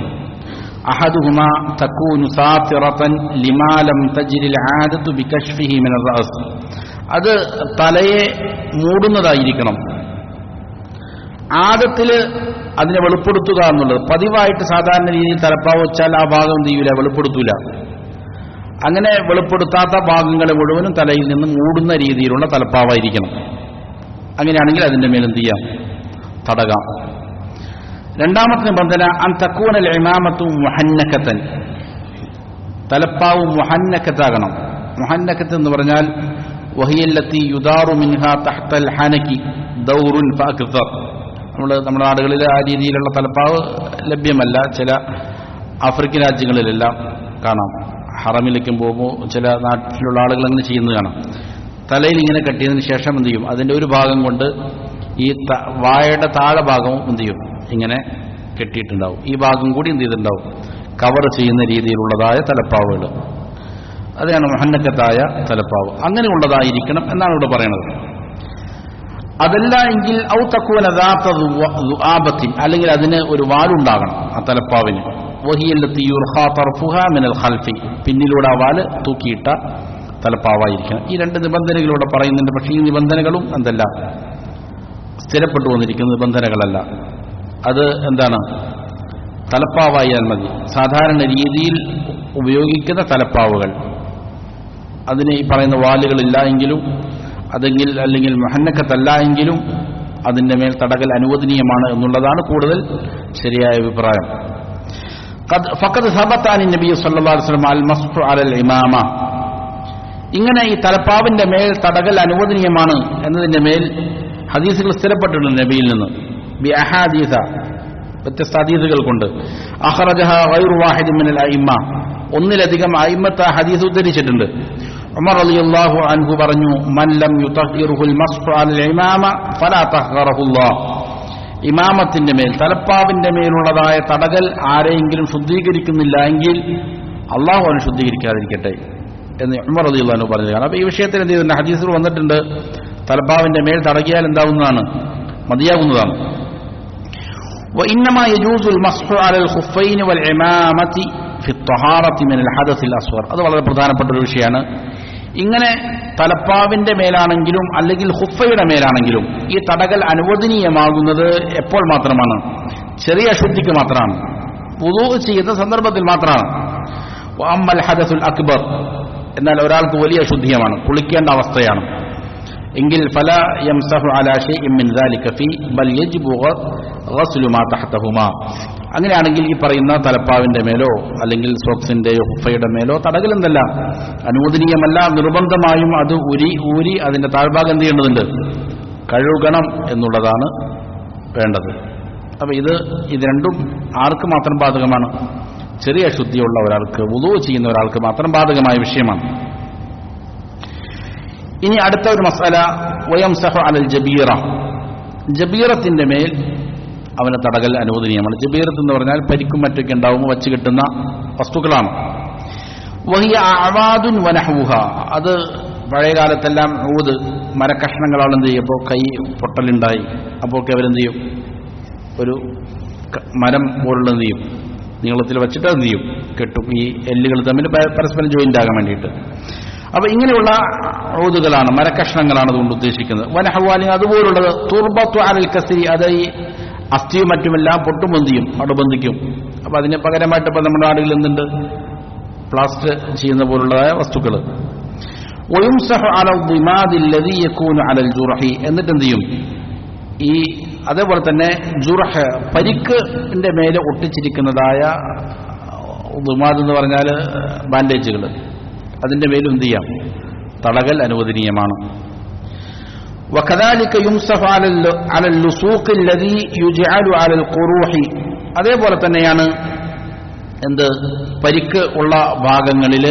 അഹദുഹുമാ തകൂനു സാത്തിറതൻ ലിമാ ലം തജ്രിൽ ആദതു ബികശ്ഫിഹി മിനർ റഅസ്. അത് തലയെ മൂടുന്നതായിരിക്കണം. ആദത്തില് അതിനെ വെളിപ്പെടുത്തുക എന്നുള്ളത് പതിവായിട്ട് സാധാരണ രീതിയിൽ തലപ്പാവ് വെച്ചാൽ ആ ഭാഗം എന്ത് ചെയ്യൂല, വെളിപ്പെടുത്തൂല. അങ്ങനെ വെളിപ്പെടുത്താത്ത ഭാഗങ്ങളെ മുഴുവനും തലയിൽ നിന്ന് മൂടുന്ന രീതിയിലുള്ള തലപ്പാവായിരിക്കണം. അങ്ങനെയാണെങ്കിൽ അതിന്റെ മേൽ എന്ത് ചെയ്യാം, തടകാം. രണ്ടാമത്തെ നിബന്ധന അൻ തകൂനൽ ഇമാമത്തു മുഹന്നകതൻ. തലപ്പാവ് മുഹന്നകത്താകണം. മുഹന്നകത്ത് എന്ന് പറഞ്ഞാൽ വഹിയല്ലത്തി യുദാറു മിൻഹാ തഹ്തൽ ഹനകി ദൗറുൻ ഫഅക്തർ. നമ്മുടെ നാടുകളിൽ ആ രീതിയിലുള്ള തലപ്പാവ് ലഭ്യമല്ല. ചില ആഫ്രിക്കൻ രാജ്യങ്ങളിലെല്ലാം കാണാം. ഹറമിലേക്കും പോകുമ്പോൾ ചില നാട്ടിലുള്ള ആളുകൾ അങ്ങനെ ചെയ്യുന്നത് കാണാം. തലയിൽ ഇങ്ങനെ കെട്ടിയതിന് ശേഷം എന്ത് ചെയ്യും, അതിന്റെ ഒരു ഭാഗം കൊണ്ട് ഈ വായയുടെ താഴെ ഭാഗവും എന്ത് ചെയ്യും, ഇങ്ങനെ കെട്ടിയിട്ടുണ്ടാവും. ഈ ഭാഗം കൂടി എന്ത് ചെയ്തിട്ടുണ്ടാവും, കവർ ചെയ്യുന്ന രീതിയിലുള്ളതായ തലപ്പാവുകൾ. അതാണ് മുഹന്നക്കത്തായ തലപ്പാവ്. അങ്ങനെയുള്ളതായിരിക്കണം എന്നാണ് ഇവിടെ പറയുന്നത്. അതല്ല എങ്കിൽ ഔ തകൂന ദാത ദുആബത്തിൻ, അല്ലെങ്കിൽ അതിന് ഒരു വാലുണ്ടാകണം ആ തലപ്പാവിന്. വഹിയല്ലത്തി യുർഖാ തർഫുഹാ മിനൽ ഖൽഫി, പിന്നിലൂടെ ആ വാല് തൂക്കിയിട്ട തലപ്പാവായിരിക്കണം. ഈ 2 നിബന്ധനകളിലൂടെ പറയുന്നുണ്ട്. പക്ഷേ ഈ നിബന്ധനകളും എന്തല്ല, സ്ഥിരപ്പെട്ടു വന്നിരിക്കുന്ന നിബന്ധനകളല്ല. അത് എന്താണ്, തലപ്പാവായാൽ മതി. സാധാരണ രീതിയിൽ ഉപയോഗിക്കുന്ന തലപ്പാവുകൾ, അതിന് ഈ പറയുന്ന വാലുകളില്ല എങ്കിലും അല്ലെങ്കിൽ മുഹന്നക്കത്തല്ല എങ്കിലും അതിന്റെ മേൽ തടകൽ അനുവദനീയമാണ് എന്നുള്ളതാണ് കൂടുതൽ ശരിയായ അഭിപ്രായം. ഫഖദ് സബത അൻ നബി സല്ലല്ലാഹു അലൈഹി വസല്ലം അൽ മസ്ഹു അലൽ ഇമാമ. ഇങ്ങനെ ഈ തലപ്പാവിന്റെ മേൽ തടകൽ അനുവദനീയമാണ് എന്നതിന്റെ മേൽ ഹദീസുകൾ സ്ഥിരപ്പെട്ടിട്ടുണ്ട് നബിയിൽ നിന്ന്. ബി അഹാദീസ, വ്യത്യസ്ത ഹദീസുകൾ കൊണ്ട്. അഖറജഹ ഗൈറു വാഹിദ് മിനൽ അഇമ്മ, ഒന്നിലധികം അയിമ്മത്ത് ഹദീസ് ഉദ്ധരിച്ചിട്ടുണ്ട്. ഉമർ റളിയല്ലാഹു അൻഹു പറഞ്ഞു, മൻ ലം യുതഹിറുൽ മസ്ഹു അലൽ ഇമാമ ഫലാ തഹറഹുല്ലാഹ്. ഇമാമത്തിന്റെ മേൽ, തലപ്പാവിന്റെ മേലുള്ളതായ തടകൽ ആരെയെങ്കിലും ശുദ്ധീകരിക്കുന്നില്ല എങ്കിൽ അള്ളാഹു അവനെ ശുദ്ധീകരിക്കാതിരിക്കട്ടെ എന്ന് ഉമർ റളിയല്ലാഹു അൻഹു പറഞ്ഞതാണ്. അപ്പൊ ഈ വിഷയത്തിൽ എന്ത് ചെയ്തിട്ടുണ്ട്, ഹദീസുകൾ വന്നിട്ടുണ്ട്. തലപ്പാവിന്റെ മേൽ തടകിയാൽ എന്താവുന്നതാണ്, മതിയാകുന്നതാണ്. وإنما يجوز المسح على الخفين والعمامة ഫി ത്വഹാറത്തി മിനൽ ഹദസിൽ അസ്വർ. അത് വളരെ പ്രധാനപ്പെട്ട ഒരു വിഷയമാണ്. ഇങ്ങനെ തലപ്പാവിന്റെ മേലാണെങ്കിലും അല്ലെങ്കിൽ ഖുഫയുടെ മേലാണെങ്കിലും ഈ തടകൽ അനുവദനീയമാകുന്നത് എപ്പോൾ മാത്രമാണ്? ചെറിയ അശുദ്ധിക്ക് മാത്രമാണ്, വുദൂ ചെയ്യുന്ന സന്ദർഭത്തിൽ മാത്രമാണ്. വഅമ്മൽ ഹദസുൽ അക്ബർ, എന്നാൽ ഒരാൾക്ക് വലിയ അശുദ്ധിയാണ്, കുളിക്കേണ്ട അവസ്ഥയാണ് എങ്കിൽ ഫലാ യംസഹു അലാ ശൈഇൻ മിൻ ദാലിക ഫീ ബൽ യജിബു ഗസ്ലു മാ തഹതഹുമാ. അങ്ങനെയാണെങ്കിൽ ഈ പറയുന്ന തലപ്പാവിന്റെ മേലോ അല്ലെങ്കിൽ സോക്സിന്റെയോ ഹുഫയുടെ മേലോ തടകലെന്തല്ല അനുവദനീയമല്ല, നിർബന്ധമായും അത് ഊരി അതിന്റെ താഴ്ഭാഗം എന്ത് ചെയ്യേണ്ടതുണ്ട്? കഴുകണം എന്നുള്ളതാണ് വേണ്ടത്. അപ്പൊ ഇത് രണ്ടും ആർക്ക് മാത്രം ബാധകമാണ്? ചെറിയ അശുദ്ധിയുള്ള ഒരാൾക്ക്, വുദൂ ചെയ്യുന്ന ഒരാൾക്ക് മാത്രം ബാധകമായ വിഷയമാണ്. ഇനി അടുത്ത ഒരു മസ്അല, വയംസഹു അലൽ ജബീറ. ജബീറത്തിന്റെ മേൽ അവന് തടകൽ അനുവദനീയമാണ്. ജബീറത്ത് എന്ന് പറഞ്ഞാൽ പരിക്കും മറ്റൊക്കെ ഉണ്ടാവുമ്പോൾ വച്ച് കിട്ടുന്ന വസ്തുക്കളാണ്. വഹിയ അഅവാദുൻ വനഹ്വുഹ, അത് പഴയകാലത്തെല്ലാം ഊത് മരക്കഷ്ണങ്ങളാണ് എന്ത് ചെയ്യും, അപ്പോൾ കൈ പൊട്ടലുണ്ടായി, അപ്പോൾ അവരെന്ത് ചെയ്യും, ഒരു മരം പോലുള്ള എന്ത് ചെയ്യും, നീളത്തിൽ വെച്ചിട്ട് എന്ത് ചെയ്യും, കെട്ടും. ഈ എല്ലുകൾ തമ്മിൽ പരസ്പരം ജോയിന്റ് ആകാൻ വേണ്ടിയിട്ട്. അപ്പൊ ഇങ്ങനെയുള്ള ഊതുകളാണ്, മരക്കഷ്ണങ്ങളാണ് അതുകൊണ്ട് ഉദ്ദേശിക്കുന്നത്. വനഹ്വാലി, അതുപോലുള്ളത് തുർബത്തു അലൽ കസ്രി, അത് ഈ അസ്ഥിയും മറ്റുമെല്ലാം പൊട്ടുബന്ധിയും അവിടെ ബന്ധിക്കും. അപ്പൊ അതിന് പകരമായിട്ട് ഇപ്പൊ നമ്മുടെ നാടുകളിൽ എന്തുണ്ട്, പ്ലാസ്റ്റർ ചെയ്യുന്ന പോലുള്ളതായ വസ്തുക്കൾ. വയുംസഹു അലൽ ദിമാദിൽ ലദീ യകൂനു അലൽ ജുർഹി, എന്നിട്ട് എന്ത് ചെയ്യും, ഈ അതേപോലെ തന്നെ ജുർഹ് പരിക്കിന്റെ മേലെ ഒട്ടിച്ചിരിക്കുന്നതായ ദിമാദ് എന്ന് പറഞ്ഞാൽ ബാൻഡേജുകൾ, അതിന്റെ മേലും എന്ത് ചെയ്യാം, തടകൽ അനുവദനീയമാണ്. വകദാലിക യുംസഹു അലൽ ലുസൂഖ് അല്ലദീ യുജ്അലു അലൽ ഖുറൂഹി, അതേപോലെ തന്നെയാണ് എന്ത്, പരിക്ക് ഉള്ള ഭാഗങ്ങളിൽ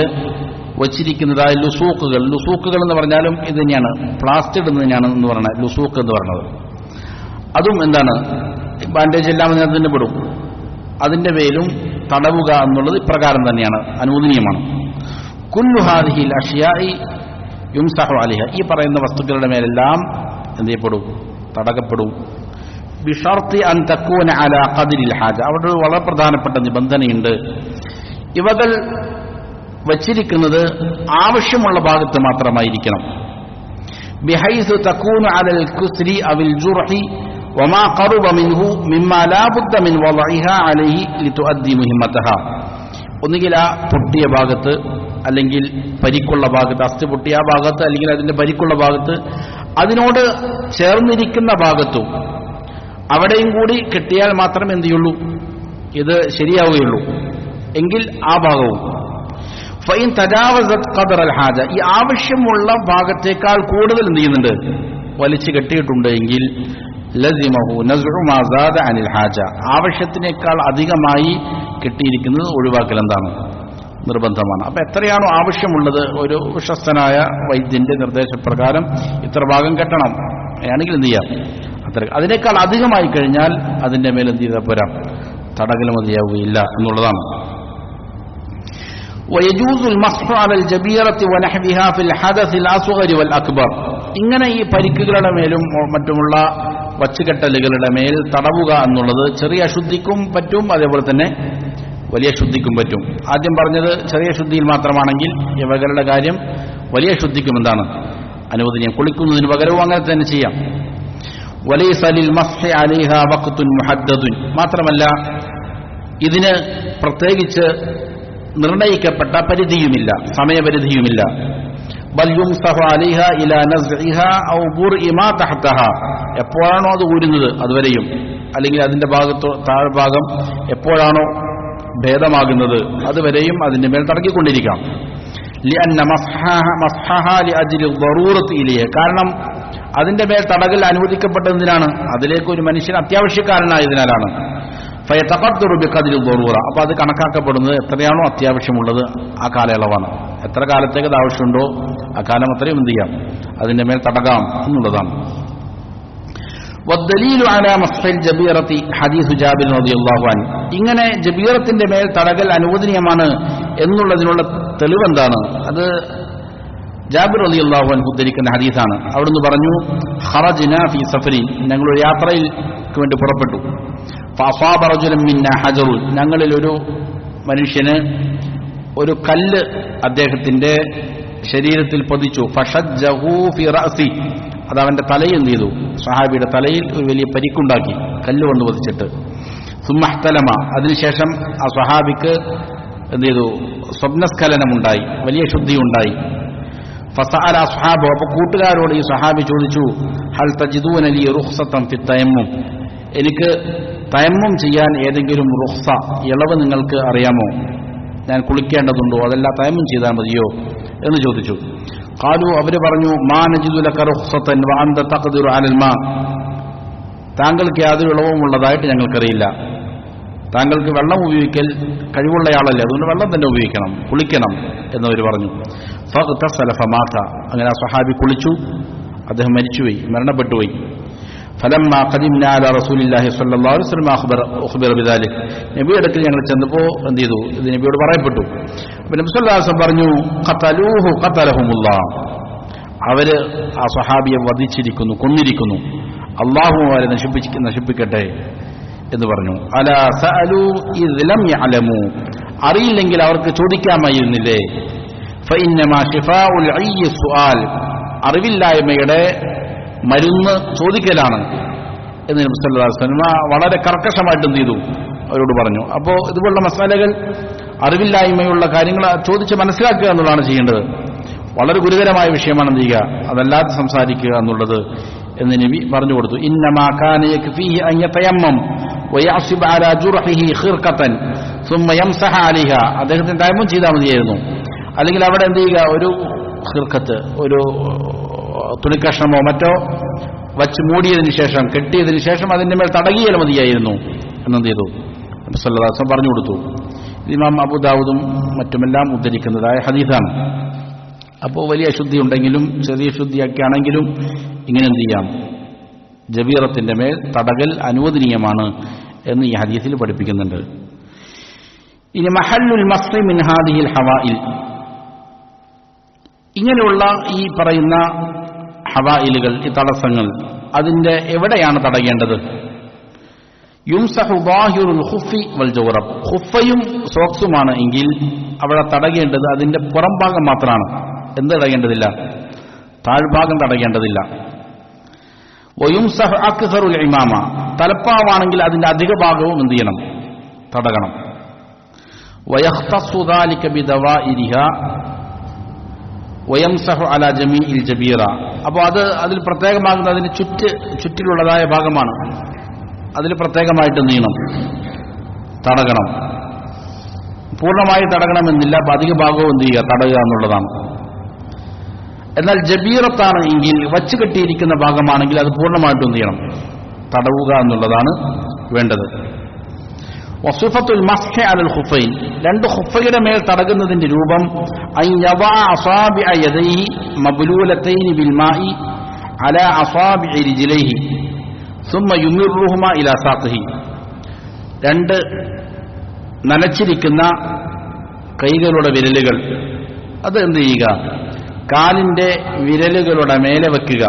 വച്ചിരിക്കുന്നതായ ലുസൂക്കുകൾ. ലുസൂക്കുകൾ എന്ന് പറഞ്ഞാലും ഇത് തന്നെയാണ്, പ്ലാസ്റ്റർ ഇടുന്നതിനാണ് എന്ന് പറഞ്ഞാൽ ലുസൂക്ക് എന്ന് പറയുന്നത്. അതും എന്താണ്, ബാൻഡേജ് എല്ലാം അതിന് പെടും. അതിന്റെ മേലും തടവുക എന്നുള്ളത് ഇപ്രകാരം തന്നെയാണ്, അനുവദനീയമാണ്. കുല്ലു ഹാദിഹിൽ അഷ്യാഇ യുംസഹു അലൈഹ, ഈ പറയുന്ന വസ്തുക്കളുടെ മേലെല്ലാം എന്ത് ചെയ്യപ്പെടും, തടകപ്പെടും. ബിഷർത്തി അൻ തകൂന അലാ ഖദ്രിൽ ഹാജ, അവിടെ ഒരു വളരെ പ്രധാനപ്പെട്ട നിബന്ധനയുണ്ട്. ഇവകൾ വച്ചിരിക്കുന്നത് ആവശ്യമുള്ള ഭാഗത്ത് മാത്രമായിരിക്കണം. ബിഹൈസു തകൂന അലൽ കുസ്രി അവിൽ ജുർഹി വമാ ഖറബ മിൻഹു മിമ്മാ ലാ ബുദ്ദ മിൻ വദഇഹാ അലൈഹി ലിതുഅദ്ദി മുഹിമ്മതഹാ. ഒന്നുകിൽ ആ പൊട്ടിയ ഭാഗത്ത്, അല്ലെങ്കിൽ പരിക്കുള്ള ഭാഗത്ത്, അസ്ഥി പൊട്ടിയ ആ ഭാഗത്ത്, അല്ലെങ്കിൽ അതിന്റെ പരിക്കുള്ള ഭാഗത്ത്, അതിനോട് ചേർന്നിരിക്കുന്ന ഭാഗത്തും അവിടെയും കൂടി കെട്ടിയാൽ മാത്രമേ എന്ത് ചെയ്യുള്ളൂ, ഇത് ശരിയാവുകയുള്ളൂ. എങ്കിൽ ആ ഭാഗവും ഫൈൻ തജാവസത് ഖദർ അൽ ഹാജ, ഈ ആവശ്യമുള്ള ഭാഗത്തേക്കാൾ കൂടുതൽ എന്ത് ചെയ്യുന്നുണ്ട്, വലിച്ചു കെട്ടിയിട്ടുണ്ട് എങ്കിൽ ലസിമഹു നസ്ഉ മാ സാദ അനിൽ ഹാജ, ആവശ്യത്തിനേക്കാൾ അധികമായി കെട്ടിയിരിക്കുന്നത് ഒഴിവാക്കൽ എന്താണ്, നിർബന്ധമാണ്. അപ്പൊ എത്രയാണോ ആവശ്യമുള്ളത്, ഒരു വിശ്വസ്തനായ വൈദ്യന്റെ നിർദ്ദേശപ്രകാരം ഇത്ര ഭാഗം കെട്ടണം ആണെങ്കിൽ എന്ത് ചെയ്യാം, അത്ര. അതിനേക്കാൾ അധികമായി കഴിഞ്ഞാൽ അതിന്റെ മേൽ എന്ത് ചെയ്താൽ പോരാ, തടകൽ മതിയാവുകയില്ല എന്നുള്ളതാണ്. വയജൂസുൽ മസ്ഹു അലൽ ജബീറത്തി വനഹ്വിഹാ ഫിൽ ഹദസിൽ അസ്ഗരി വൽ അക്ബർ, ഇങ്ങനെ ഈ പരിക്കുകളുടെ മേലും മറ്റുമുള്ള വച്ചുകെട്ടലുകളുടെ മേൽ തടവുക എന്നുള്ളത് ചെറിയ അശുദ്ധിക്കും പറ്റും, അതേപോലെ തന്നെ വലിയ ശുദ്ധിക്കും പറ്റും. ആദ്യം പറഞ്ഞത് ചെറിയ ശുദ്ധിയിൽ മാത്രമാണെങ്കിൽ ഇവകളുടെ കാര്യം വലിയ ശുദ്ധിക്കും എന്താണ് അനുവദനീയം, കുളിക്കുന്നതിന് പകരവും അങ്ങനെ തന്നെ ചെയ്യാം. വലൈസ ലിൽ മസ്ഹി അലൈഹാ വഖ്തുൻ മുഹദ്ദദുൻ, മാത്രമല്ല ഇതിന് പ്രത്യേകിച്ച് നിർണയിക്കപ്പെട്ട പരിധിയുമില്ല, സമയപരിധിയുമില്ല. ബൽ യുംസഹു അലൈഹാ ഇലാ നസ്ഇഹാ ഔ ബുർഇ മാ തഹതഹാ, എപ്പോഴാണോ അത് ഊരുന്നത് അതുവരെയും, അല്ലെങ്കിൽ അതിന്റെ താഴ്ഭാഗം എപ്പോഴാണോ ഭേദമാകുന്നത് അതുവരെയും അതിന്റെ മേൽ തടക്കിക്കൊണ്ടിരിക്കാം. ലിഅന്ന മസ്ഹഹാ ലിഅജ്ലി ദറൂറത്തി ഇലൈഹി, കാരണം അതിന്റെ മേൽ തടകൽ അനുവദിക്കപ്പെട്ടതിനാണ്, അതിലേക്ക് ഒരു മനുഷ്യൻ അത്യാവശ്യക്കാരനായതിനാലാണ്. ഫയതഖദ്ദറു ബിഖദ്രി ദറൂറ, അപ്പോൾ അത് കണക്കാക്കപ്പെടുന്നത് എത്രയാണോ അത്യാവശ്യമുള്ളത് ആ കാലയളവാണ്. എത്ര കാലത്തേക്ക് അത് ആവശ്യമുണ്ടോ ആ കാലം അത്രയും എന്ത് ചെയ്യാം, അതിന്റെ മേൽ തടകാം എന്നുള്ളതാണ്. വദ്ദലീലു അലാ മസ്ഹിൽ ജബീറത്തി ഹദീസ് ജാബിർ റളിയല്ലാഹു അൻഹു, ഇങ്ങനെ ജബീറത്തിന്റെ മേൽ തടകൽ അനുവദനീയമാണ് എന്നുള്ളതിനുള്ള തെളിവെന്താണ്? അത് ജാബിർ റളിയല്ലാഹു അൻഹു ഉദ്ധരിക്കുന്ന ഹദീസാണ്. അവിടുന്ന് പറഞ്ഞു, ഖറജ്നാ ഫീ സഫരിൻ, ഞങ്ങളൊരു യാത്രയിൽക്ക് വേണ്ടി പുറപ്പെട്ടു. ഫഅസാബ റജുലൻ മിന്നാ ഹജറുൻ, ഞങ്ങളിൽ ഒരു മനുഷ്യന് ഒരു കല്ല് അദ്ദേഹത്തിന്റെ ശരീരത്തിൽ പതിച്ചു. ഫഷജ്ജഹു ഫി റഅസി, അത് അവന്റെ തലയിൽ എന്ത് ചെയ്തു? സഹാബിയുടെ തലയിൽ ഒരു വലിയ പരിക്കുണ്ടാക്കി, കല്ല് കൊണ്ട് പതിച്ചിട്ട്. സുമ്മഹ്തലമ, അതിനുശേഷം ആ സഹാബിക്ക് എന്ത് ചെയ്തു? സ്വപ്നസ്ഖലനമുണ്ടായി, വലിയ ശുദ്ധിയുണ്ടായി. ഫസഅല അസ്ഹാബു, അപ്പോൾ കൂട്ടുകാരോട് ഈ സഹാബി ചോദിച്ചു, ഹൽ തജിദൂന ലി റുഖ്സതൻ ഫി തയമ്മും, എനിക്ക് തയമ്മും ചെയ്യാൻ ഏതെങ്കിലും റുഖ്സ, ഇളവ് നിങ്ങൾക്ക് അറിയാമോ? ഞാൻ കുളിക്കേണ്ടതുണ്ടോ, അതല്ല തയമ്മും ചെയ്താൽ മതിയോ എന്ന് ചോദിച്ചു. ഖാലു, അവർ പറഞ്ഞു, മാ നജിദു ലക റുഖ്സതൻ വ അൻത തഖ്ദിറു അലൽ മാ, താങ്കൾക്ക് യാതൊരു ഇളവും ഉള്ളതായിട്ട് ഞങ്ങൾക്കറിയില്ല. താങ്കൾക്ക് വെള്ളം ഉപയോഗിക്കൽ കഴിവുള്ളയാളല്ലേ, അതുകൊണ്ട് വെള്ളം തന്നെ ഉപയോഗിക്കണം, കുളിക്കണം എന്നവർ പറഞ്ഞു. ഫഗ്തസല ഫമാത, അങ്ങനെ ആ സ്വഹാബി കുളിച്ചു, അദ്ദേഹം മരിച്ചുപോയി, മരണപ്പെട്ടുപോയി. ഫലമ്മ ഖദിംനാ അലാ റസൂലില്ലാഹി സ്വല്ലല്ലാഹു അലൈഹി വസല്ലം അഖ്ബറ ബിദാലിക്, നബിയുടെ അടുക്കൽ ഞങ്ങൾ ചെന്നപ്പോൾ എന്ത് ചെയ്തു? ഇത് നബിയോട് പറയപ്പെട്ടു. അപ്പോൾ നബി സല്ലല്ലാഹു അലൈഹി വസല്ലം പറഞ്ഞു, ഖതലൂഹു ഖതലഹുമുല്ലാഹ്, അവര് ആ സ്വഹാബിയെ വധിച്ചിരിക്കുന്നു, കൊന്നിരിക്കുന്നു, അല്ലാഹു അവരെ നശിപ്പിക്കട്ടെ എന്ന് പറഞ്ഞു. അലാ സഅലു ഇദ് ലം യഅലമു, അറിയില്ലെങ്കിൽ അവർക്ക് ചോദിക്കാമായിരുന്നില്ലേ? ഫഇന്നമാ ശിഫാഉൽ അയ്യി സുആൽ, അറിവില്ലായ്മയുടെ മരുന്ന് ചോദിക്കലാണ് എന്ന് നബി സല്ലല്ലാഹു അലൈഹി വസല്ലം വളരെ കർക്കശമായിട്ട് എന്ത് ചെയ്തു? അവരോട് പറഞ്ഞു. അപ്പോൾ ഇതുപോലുള്ള മസാലകൾ, അറിവില്ലായ്മയുള്ള കാര്യങ്ങൾ ചോദിച്ച് മനസ്സിലാക്കുക എന്നുള്ളതാണ് ചെയ്യേണ്ടത്. വളരെ ഗുരുതരമായ വിഷയമാണ് എന്ത് ചെയ്യുക, അതല്ലാതെ സംസാരിക്കുക എന്നുള്ളത് എന്ന് നബി പറഞ്ഞു കൊടുത്തു. ഇന്നമാ കാന യക്ഫീഹി അൻ യതയമ്മം വയഅസിബ അലാ ജുർഹിഹി ഖിർഖതൻ സുമ്മ യംസഹ അലൈഹാ, അദ്ദേഹത്തിന് തയമ്മം ചെയ്താൽ മതിയായിരുന്നു. അല്ലെങ്കിൽ അവിടെ എന്ത് ചെയ്യുക, ഒരു ഖിർഖത്ത്, ഒരു തുണിക്കഷ്ണമോ മറ്റോ വച്ച് മൂടിയതിനു ശേഷം, കെട്ടിയതിനു ശേഷം അതിന്റെ മേൽ തടകിയാൽ മതിയായിരുന്നു എന്നെന്ത് ചെയ്തു? നബി സല്ലല്ലാഹു അലൈഹി വസല്ലം പറഞ്ഞു കൊടുത്തു. ഇമാം അബൂദാവൂദും മറ്റുമെല്ലാം ഉദ്ധരിക്കുന്നതായ ഹദീസാണ്. അപ്പോൾ വലിയ അശുദ്ധി ഉണ്ടെങ്കിലും ചെറിയ ശുദ്ധിയൊക്കെ ആണെങ്കിലും ഇങ്ങനെ എന്ത് ചെയ്യാം? ജബീറത്തിന്റെ മേൽ തടകൽ അനുവദനീയമാണ് എന്ന് ഈ ഹദീസിൽ പഠിപ്പിക്കുന്നുണ്ട്. ഇനി മഹല്ലുൽ മസ്ഹി മിൻ ഹാദിഹിൽ ഹവായിൽ, ഇങ്ങനെയുള്ള ഈ പറയുന്ന ഹവായിലുകൾ, ഈ തടസ്സങ്ങൾ, അതിന്റെ എവിടെയാണ് തടയേണ്ടത്? യുംസഹു ളാഹിറുൽ ഖുഫി വൽ ജൗറബ്, ഖുഫയും സോക്സുമാണ് എങ്കിൽ അവിടെ തടയേണ്ടത് അതിന്റെ പുറംഭാഗം മാത്രമാണ്. എന്ത് തടയേണ്ടതില്ല? താഴ്ഭാഗം തടയേണ്ടതില്ല. വയുംസഹു അക്സറുൽ ഇമാമ, തലപ്പാവാണെങ്കിൽ അതിന്റെ അധിക ഭാഗവും എന്ത് ചെയ്യണം? തടകണം. വയഖ്തസ്സു ദാലിക ബിദവാഇരിഹ വയംസഹു അലാ ജമീഇൽ ജബീറ, അപ്പോൾ അതിൽ പ്രത്യേകമാകുന്ന അതിന് ചുറ്റിലുള്ളതായ ഭാഗമാണ്, അതിൽ പ്രത്യേകമായിട്ട് എന്ത് ചെയ്യണം? തടകണം. പൂർണ്ണമായി തടകണമെന്നില്ല, അധിക ഭാഗവും എന്ത് ചെയ്യുക? തടയുക എന്നുള്ളതാണ്. എന്നാൽ ജബീറത്താണ് എങ്കിൽ, വച്ച് കെട്ടിയിരിക്കുന്ന ഭാഗമാണെങ്കിൽ അത് പൂർണ്ണമായിട്ടും എന്ത് ചെയ്യണം? തടവുക എന്നുള്ളതാണ് വേണ്ടത്. വസിഫത്തുൽ മസ്ഹി അലൽ ഖുഫൈൻ, രണ്ട് ഖുഫയുടെ മേൽ തടകുന്നതിന്റെ രൂപം, അൻ യദഅ അസാബിഅ യദൈഹി മബ്ലൂലതൈനി ബിൽ മാഇ അലാ അസാബിഇ റിജ്ലൈഹി സുമ്മ യുമിറുഹുമാ ഇലാ സാഖിഹി, രണ്ട് നനച്ചിരിക്കുന്ന കൈകളുടെ വിരലുകൾ അത് എന്ത് ചെയ്യുക? കാലിന്റെ വിരലുകളുടെ മേലെ വെക്കുക.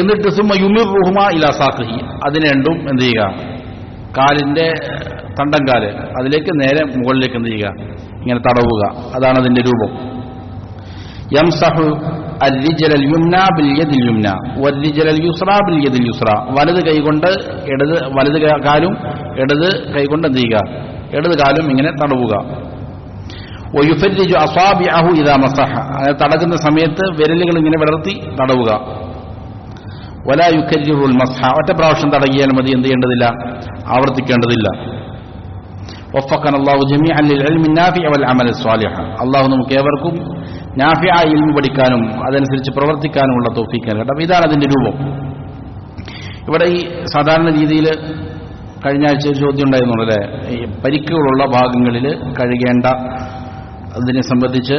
എന്നിട്ട് സുമ്മ യുമിറുഹുമാ ഇലാ സാഖിഹി, അതിനെ രണ്ടും എന്ത് ചെയ്യുക? കാലിന്റെ തണ്ടൻകാല് അതിലേക്ക് നേരെ മുകളിലേക്ക് എന്ത് ചെയ്യുക? ഇങ്ങനെ തടവുക. അതാണ് അതിന്റെ രൂപം. യംസഹു الرجل اليمنى باليد اليمنى والرجل اليسرى باليد اليسرى, വലത് കൈകൊണ്ട് വലത് കാലും ഇടത് കൈകൊണ്ട് എന്ത് ചെയ്യുക? ഇടത് കാലും ഇങ്ങനെ തടവുക. വയുഫരിജു അസാബിഅഹു ഇദാ മസഹ, തടകുന്ന സമയത്ത് വിരലുകൾ ഇങ്ങനെ വിടർത്തി തടവുക. വലാ യുകർരിറുൽ മസ്ഹ, ഒറ്റ പ്രാവശ്യം തടകിയാൽ മതി, എന്ത് ചെയ്യേണ്ടതില്ല? ആവർത്തിക്കേണ്ടതില്ല. വഫഖന അല്ലാഹു ജമീഅൻ ലിൽ ഇൽമി നാഫിഅ വൽ അമൽ സ്വാലിഹ്, അല്ലാഹു നമുക്ക് ഏവർക്കും നാഫിഅ ഇൽമു പഠിക്കാനും അതനുസരിച്ച് പ്രവർത്തിക്കാനുമുള്ള തൗഫീഖ് നൽകട്ടെ. അപ്പോൾ ഇതാണ് അതിന്റെ രൂപം. ഇവിടെ ഈ സാധാരണ രീതിയിൽ കഴിഞ്ഞ ആഴ്ച ഒരു ചോദ്യം ഉണ്ടായിരുന്നു അല്ലേ, ഈ പരിക്കുകളുള്ള ഭാഗങ്ങളിൽ കഴുകേണ്ട അതിനെ സംബന്ധിച്ച്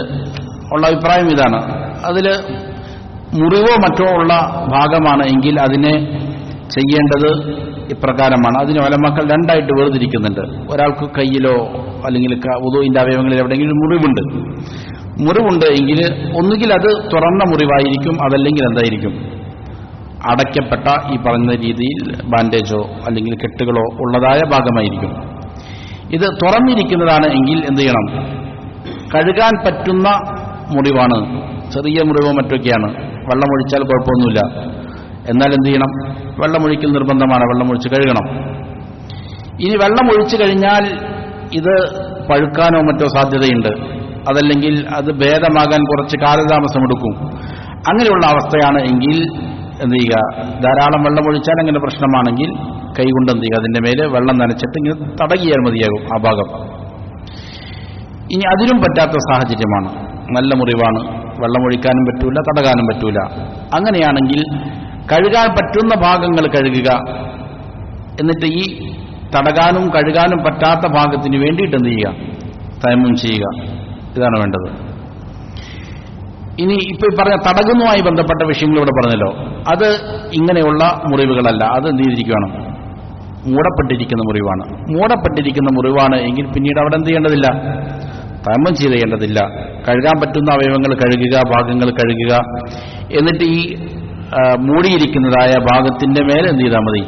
ഉള്ള അഭിപ്രായം ഇതാണ്. അതിൽ മുറിവോ മറ്റോ ഉള്ള ഭാഗമാണ് എങ്കിൽ അതിനെ ചെയ്യേണ്ടത് ഇപ്രകാരമാണ്. അതിന് ഉലമാക്കൾ രണ്ടായിട്ട് വേർതിരിക്കുന്നുണ്ട്. ഒരാൾക്ക് കയ്യിലോ അല്ലെങ്കിൽ വുദൂഇന്റെ അവയവങ്ങളിൽ എവിടെയെങ്കിലും മുറിവുണ്ട് എങ്കിൽ ഒന്നുകിൽ അത് തുറന്ന മുറിവായിരിക്കും, അതല്ലെങ്കിൽ എന്തായിരിക്കും? അടയ്ക്കപ്പെട്ട ഈ പറഞ്ഞ രീതിയിൽ ബാൻഡേജോ അല്ലെങ്കിൽ കെട്ടുകളോ ഉള്ളതായ ഭാഗമായിരിക്കും. ഇത് തുറന്നിരിക്കുന്നതാണ് എങ്കിൽ എന്ത് ചെയ്യണം? കഴുകാൻ പറ്റുന്ന മുറിവാണ്, ചെറിയ മുറിവോ മറ്റൊക്കെയാണ്, വെള്ളമൊഴിച്ചാൽ കുഴപ്പമൊന്നുമില്ല. എന്നാൽ എന്ത് ചെയ്യണം? വെള്ളമൊഴിക്കൽ നിർബന്ധമാണ്, വെള്ളമൊഴിച്ച് കഴുകണം. ഇനി വെള്ളമൊഴിച്ചു കഴിഞ്ഞാൽ ഇത് പഴുക്കാനോ മറ്റോ സാധ്യതയുണ്ട്, അതല്ലെങ്കിൽ അത് ഭേദമാകാൻ കുറച്ച് കാലതാമസമെടുക്കും. അങ്ങനെയുള്ള അവസ്ഥയാണ് എങ്കിൽ എന്ത് ചെയ്യുക? ധാരാളം വെള്ളമൊഴിച്ചാൽ അങ്ങനെ പ്രശ്നമാണെങ്കിൽ കൈകൊണ്ട് എന്ത് ചെയ്യുക? അതിൻ്റെ മേലെ വെള്ളം നനച്ചിട്ട് ഇങ്ങനെ തടകിയാൽ മതിയാകും ആ ഭാഗം. ഇനി അതിനും പറ്റാത്ത സാഹചര്യമാണ്, നല്ല മുറിവാണ്, വെള്ളമൊഴിക്കാനും പറ്റൂല, തടകാനും പറ്റൂല. അങ്ങനെയാണെങ്കിൽ കഴുകാൻ പറ്റുന്ന ഭാഗങ്ങൾ കഴുകുക, എന്നിട്ട് ഈ തടകാനും കഴുകാനും പറ്റാത്ത ഭാഗത്തിന് വേണ്ടിയിട്ട് എന്ത് ചെയ്യുക? തയമ്മം ചെയ്യുക. ഇതാണ് വേണ്ടത്. ഇനി ഇപ്പൊ പറഞ്ഞ തടകുന്നതുമായി ബന്ധപ്പെട്ട വിഷയങ്ങൾ ഇവിടെ പറഞ്ഞല്ലോ, അത് ഇങ്ങനെയുള്ള മുറിവുകളല്ല. അത് എന്ത് ചെയ്തിരിക്കുകയാണ്? മൂടപ്പെട്ടിരിക്കുന്ന മുറിവാണ്. മൂടപ്പെട്ടിരിക്കുന്ന മുറിവാണ് എങ്കിൽ പിന്നീട് അവിടെ എന്ത് ചെയ്യേണ്ടതില്ല? തയമ്മം ചെയ്യേണ്ടതില്ല. കഴുകാൻ പറ്റുന്ന അവയവങ്ങൾ കഴുകുക, ഭാഗങ്ങൾ കഴുകുക, എന്നിട്ട് ഈ മൂടിയിരിക്കുന്നതായ ഭാഗത്തിന്റെ മേലെ എന്ത് ചെയ്താൽ മതി?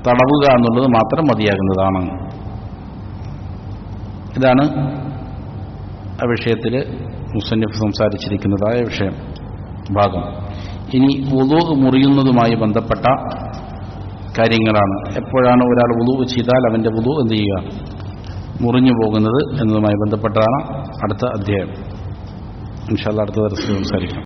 തടവുക എന്നുള്ളത് മാത്രം മതിയാകുന്നതാണ്. ഇതാണ് ആ വിഷയത്തിൽ മുസന്നിഫ് സംസാരിച്ചിരിക്കുന്നതായ വിഷയം ഭാഗം. ഇനി വുളൂ മുറിയുന്നതുമായി ബന്ധപ്പെട്ട കാര്യങ്ങളാണ്. എപ്പോഴാണ് ഒരാൾ വുളൂ ചെയ്താൽ അവന്റെ വുളൂ എന്ത് ചെയ്യുക? മുറിഞ്ഞു പോകുന്നത് എന്നതുമായി ബന്ധപ്പെട്ടതാണ് അടുത്ത അധ്യായം. ഇൻഷാ അല്ലാഹ് അടുത്ത ദിവസം സംസാരിക്കാം.